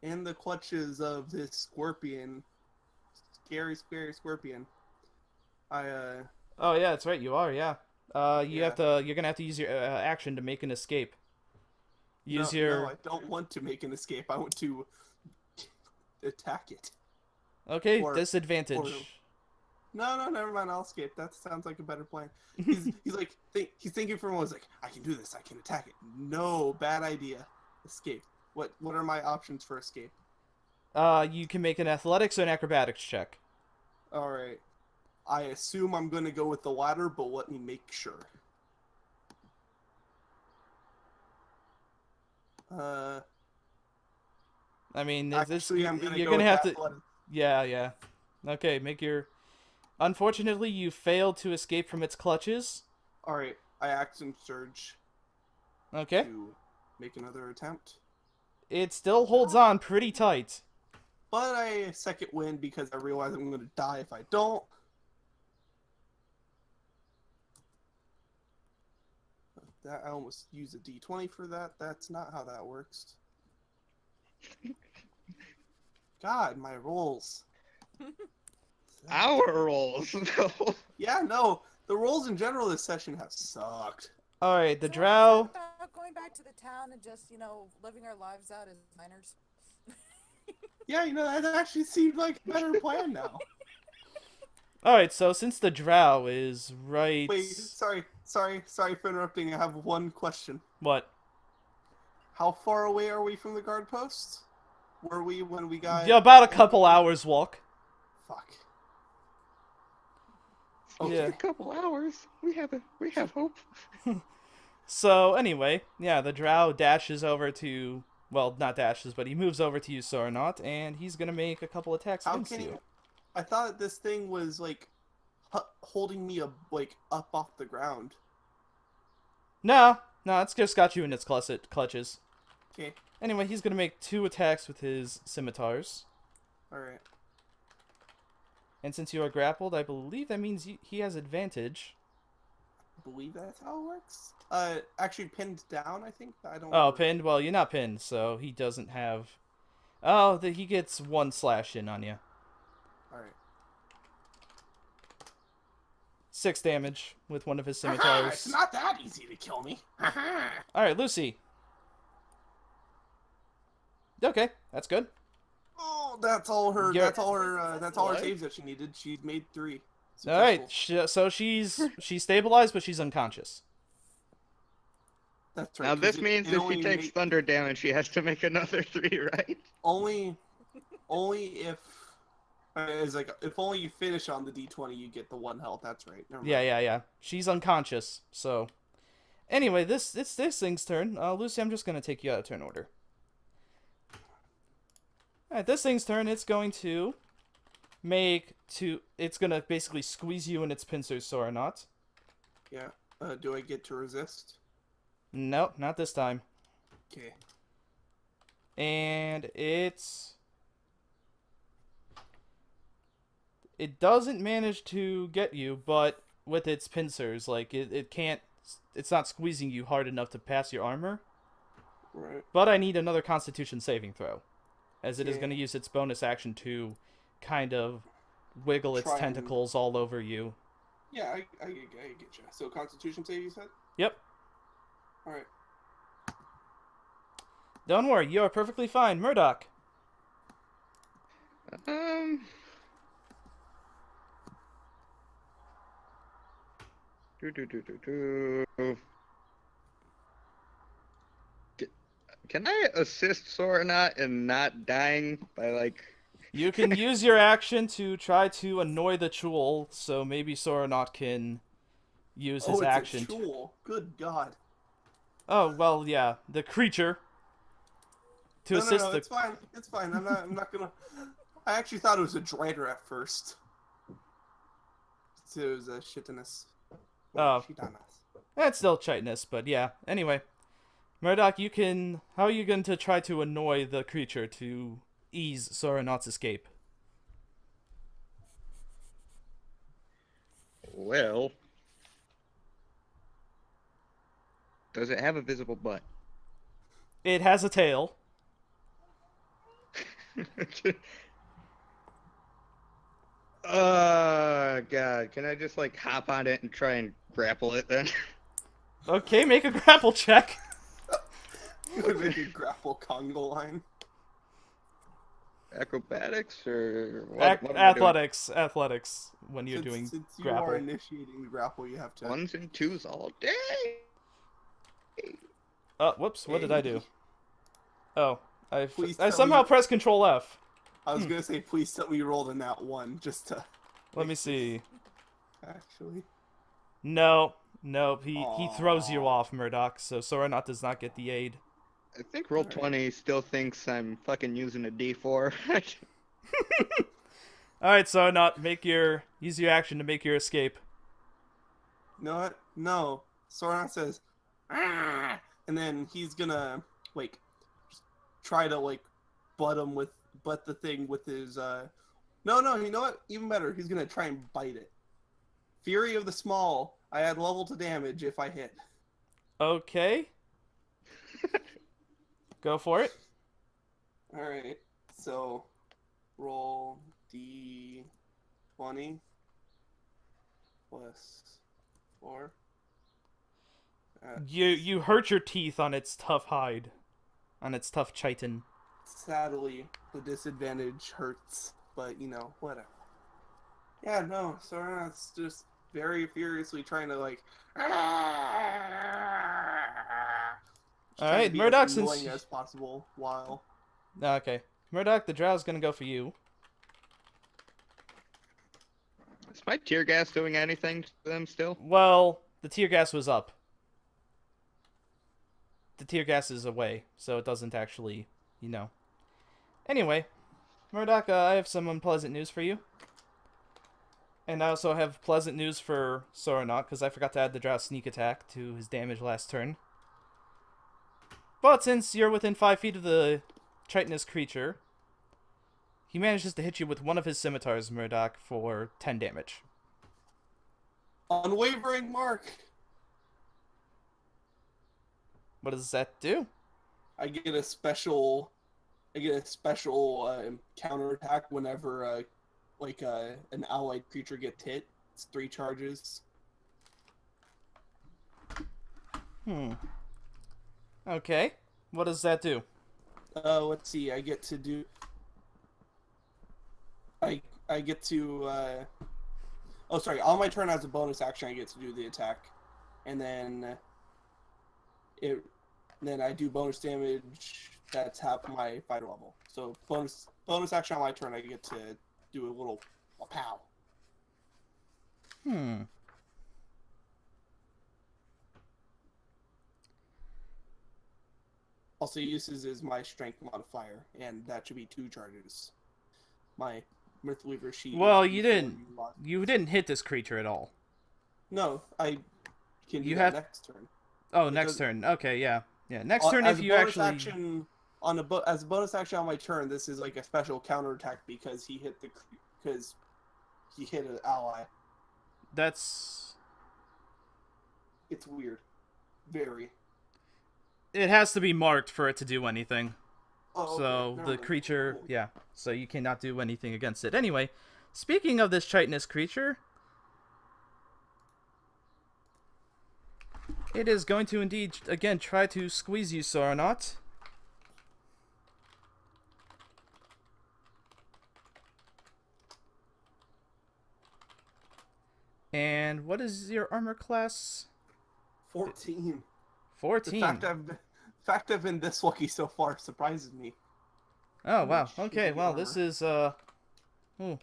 In the clutches of this scorpion, scary scorpion, I Oh yeah, that's right. You are. Yeah. You Yeah. have to. You're gonna have to use your action to make an escape. Use your. No, I don't want to make an escape. I want to attack it. Okay, or- disadvantage. No, never mind. I'll escape. That sounds like a better plan. He's like he's thinking for a moment. He's like, I can do this. I can attack it. No, bad idea. Escape. What are my options for escape? You can make an athletics or an acrobatics check. All right. I assume I'm gonna go with the latter, but let me make sure. I mean, if this, Actually, I'm gonna you're go gonna with have to. athletics. Yeah. Okay, make your. Unfortunately, you failed to escape from its clutches. All right. I action surge Okay. to make another attempt, It still holds on pretty tight. but I second win because I realize I'm gonna die if I don't. That I almost used a D20 for that. That's not how that works. God, my rolls. Our rolls. Yeah, no. The rolls in general this session have sucked. All right, the So drow. about going back to the town and just, living our lives out as miners. Yeah, that actually seemed like a better plan now. All right, so since the drow is right. Wait, sorry for interrupting. I have one question. What? How far away are we from the guard post? Were we when we got... Yeah, about a couple hours walk. Fuck. Yeah. A couple hours. We have hope. So anyway, yeah, the drow dashes over to. Well, not dashes, but he moves over to you, Soranot, and he's gonna make a couple attacks How against can you. you... I thought this thing was, like, holding me, up off the ground. No, it's just got you in its clutches. Okay, Anyway, he's gonna make 2 attacks with his scimitars. alright. And since you are grappled, I believe that means he has advantage. I believe that's how it works. Actually pinned down, I think. I don't Oh, know. pinned? Well, you're not pinned, so he doesn't have... Oh, he gets 1 slash in on you. Alright. 6 damage with one of his Haha, scimitars. it's not that easy to kill me. Haha. Alright, Lucy. Okay, that's good. Oh, that's all her. You're- That's all her. That's all her What? saves that she needed. She made 3. Alright, Successful. so she's stabilized, but she's unconscious. That's right. Now 'cause this it- means it if only she takes made- thunder damage, she has to make another 3, right? only if it's like if only you finish on the D20, you get the 1 health. That's right. Never mind. Yeah. She's unconscious, so... Anyway, it's this thing's turn. Lucy, I'm just gonna take you out of turn order. Alright, this thing's turn, it's going to it's gonna basically squeeze you in its pincers, so or not. Yeah. Do I get to resist? Nope, not this time. Okay. And it doesn't manage to get you, but with its pincers, like it can't, it's not squeezing you hard enough to pass your armor. Right. But I need another Constitution saving throw, as it is Okay. going to use its bonus action to kind of wiggle its Try and- tentacles all over you. Yeah, I get you. So Constitution save, you said? Yep. All right. Don't worry, you are perfectly fine, Murdoch. Um. Do. Can I assist Soranot in not dying by like? You can use your action to try to annoy the Chul, so maybe Soranot can use Oh, his it's action. a tool. Good God. Oh well, yeah, the creature to No, assist the. it's fine. It's fine. I'm not gonna. I actually thought it was a Drider at first. So it was a Shitanis. Oh. Shitanas. That's still chitinous, but yeah. Anyway, Murdoch, you can. How are you going to try to annoy the creature to ease Soranot's escape? Well, does it have a visible butt? It has a tail. God. Can I just, like, hop on it and try and grapple it then? Okay, make a grapple check. Make a grapple Congo line. Acrobatics or what am I doing? Athletics. When you're doing Since you grapple. are initiating the grapple, you have to. Ones and twos all day. Whoops! What did I do? Oh, Please I tell somehow me- pressed Control F. I was gonna say, please tell me you rolled in that one, just to. Let me see. Actually. No, he throws you Aw. off, Murdoch. So Soranot does not get the aid. I think roll 20 still thinks I'm fucking using a D4. All right, Soranot, use your action to make your escape. You know what? No. Soran says, ah! And then he's gonna like try to like butt the thing with his No, you know what? Even better, he's gonna try and bite it. Fury of the Small. I add level to damage if I hit. Okay. Go for it. Alright. So roll D20 plus 4. You hurt your teeth on its tough hide, on its tough chitin. Sadly, the disadvantage hurts, but you know, whatever. Yeah, no, Soran's just very furiously trying to like. All right, be Murdoch, as annoying as possible while. Okay, Murdoch, the drow's gonna go for you. Is my tear gas doing anything to them still? Well, the tear gas was up. The tear gas is away, so it doesn't actually, Anyway, Murdoch, I have some unpleasant news for you. And I also have pleasant news for Soranot, because I forgot to add the drow sneak attack to his damage last turn. But since you're within 5 feet of the chitinous creature, he manages to hit you with one of his scimitars, Murdoch, for 10 damage. Unwavering mark. What does that do? I get a special counterattack whenever an allied creature gets hit. It's 3 charges. Okay. What does that do? Let's see. I get to do. I get to. Oh, sorry. On my turn as a bonus action, I get to do the attack, and then then I do bonus damage. That's half my fighter level. So bonus action on my turn, I get to do a pow. Also uses is my strength modifier, and that should be 2 charges. My Mirthweaver sheet. Well, you didn't hit this creature at all. No, I can do You that have- next turn. Oh, next turn. Okay, yeah. Next turn, As if a you bonus actually... action as a bonus action on my turn, this is like a special counterattack because he hit an ally. That's... It's weird. Very. It has to be marked for it to do anything. Oh, okay. So Never the mind. creature... Yeah. So you cannot do anything against it. Anyway, speaking of this chitinous creature... It is going to indeed, again, try to squeeze you, Soranot. And what is your armor class? 14. 14. The fact I've been this lucky so far surprises me. Oh, wow. Shitty Okay, well, this armor. is, Ooh.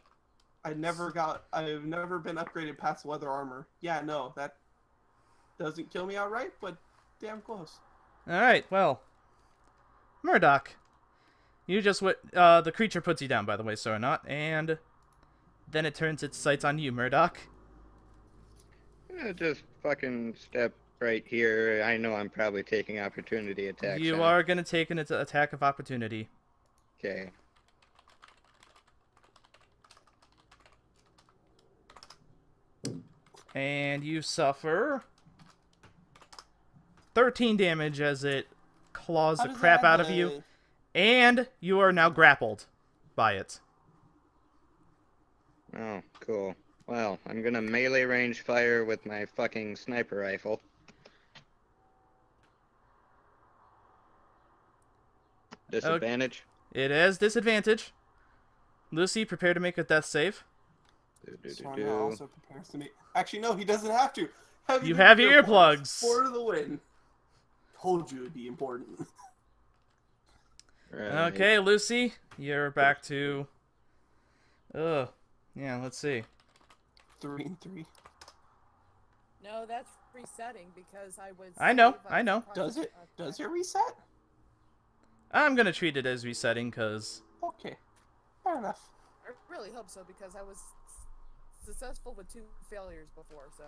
I've never been upgraded past leather armor. Yeah, no, that Doesn't kill me outright, but damn close. Alright, well. Murdoch. You just the creature puts you down, by the way, so or not, and then it turns its sights on you, Murdoch. Just fucking step right here. I know I'm probably taking opportunity attacks. You are gonna take an attack of opportunity. Okay. And you suffer 13 damage as it claws How the does crap that out of you. And you are now grappled by it. Oh, cool. Well, I'm gonna melee range fire with my fucking sniper rifle. Disadvantage? It has disadvantage. Lucy, prepare to make a death save. Sonya also prepares to make. Actually, no, he doesn't have to. You have your earplugs. For the win. Told you it'd be important. Right. Okay, Lucy, you're back to... yeah, let's see. 3 and 3. No, that's resetting because I was. I know, saved, I know. Does it? Does it reset? I'm gonna treat it as resetting, because... Okay. Fair enough. I really hope so because I was successful with 2 failures before, so.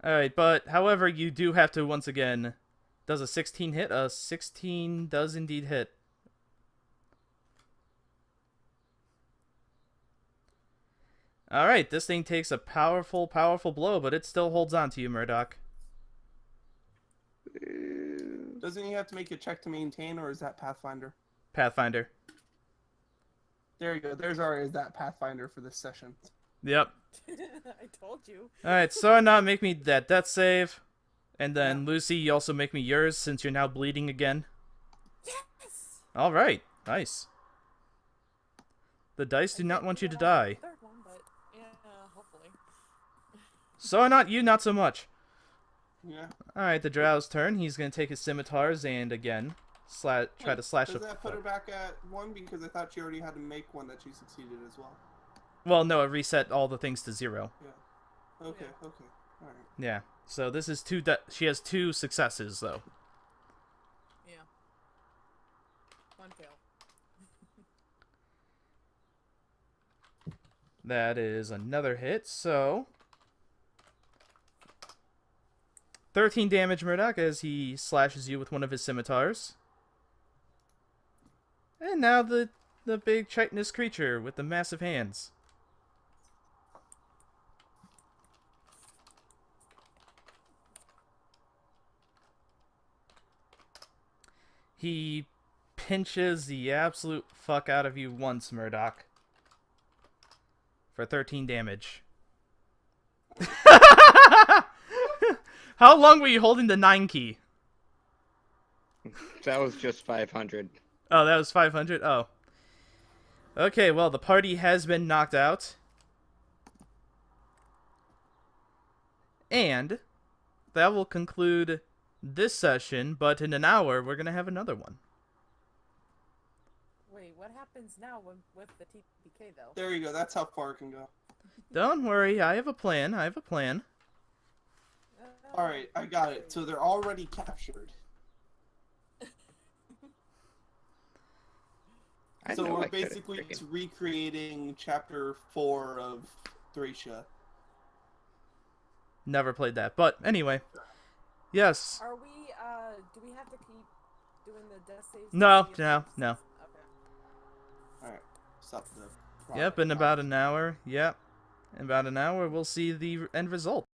Alright, but, however, you do have to, once again... Does a 16 hit? A 16 does indeed hit. Alright, this thing takes a powerful, powerful blow, but it still holds on to you, Murdoch. Doesn't he have to make a check to maintain, or is that Pathfinder? Pathfinder. There you go. There's our is that Pathfinder for this session. Yep. I told you. Alright, so now make me that death save. And then, Lucy, you also make me yours, since you're now bleeding again. Yes. Alright, nice. The dice do not want you to die. Third one, but yeah, hopefully. So not you, not so much. Yeah. Alright, the Drow's turn. He's gonna take his scimitars and, again, try to slash Does a... that put her back at 1? Because I thought she already had to make one that she succeeded as well. Well, no, it reset all the things to 0. Yeah. Okay, okay. Alright. Yeah. So this is she has 2 successes, though. Yeah. 1 fail. That is another hit, so... 13 damage, Murdoch, as he slashes you with one of his scimitars. And now the big chitinous creature with the massive hands. He pinches the absolute fuck out of you once, Murdoch. For 13 damage. How long were you holding the 9 key? That was just 500. Oh, that was 500? Oh. Okay, well, the party has been knocked out. And that will conclude this session, but in an hour, we're going to have another one. Wait, what happens now with the TPK though? There you go. That's how far it can go. Don't worry, I have a plan. I have a plan. Alright, I got it. So they're already captured. I So know I we're could've basically freaking- just recreating chapter 4 of Thracia. Never played that. But anyway. Yes. Are we, do we have to keep doing the death saves? No, no. Okay. Alright, stop the... Yep, in about an hour. Yep. In about an hour, we'll see the end result.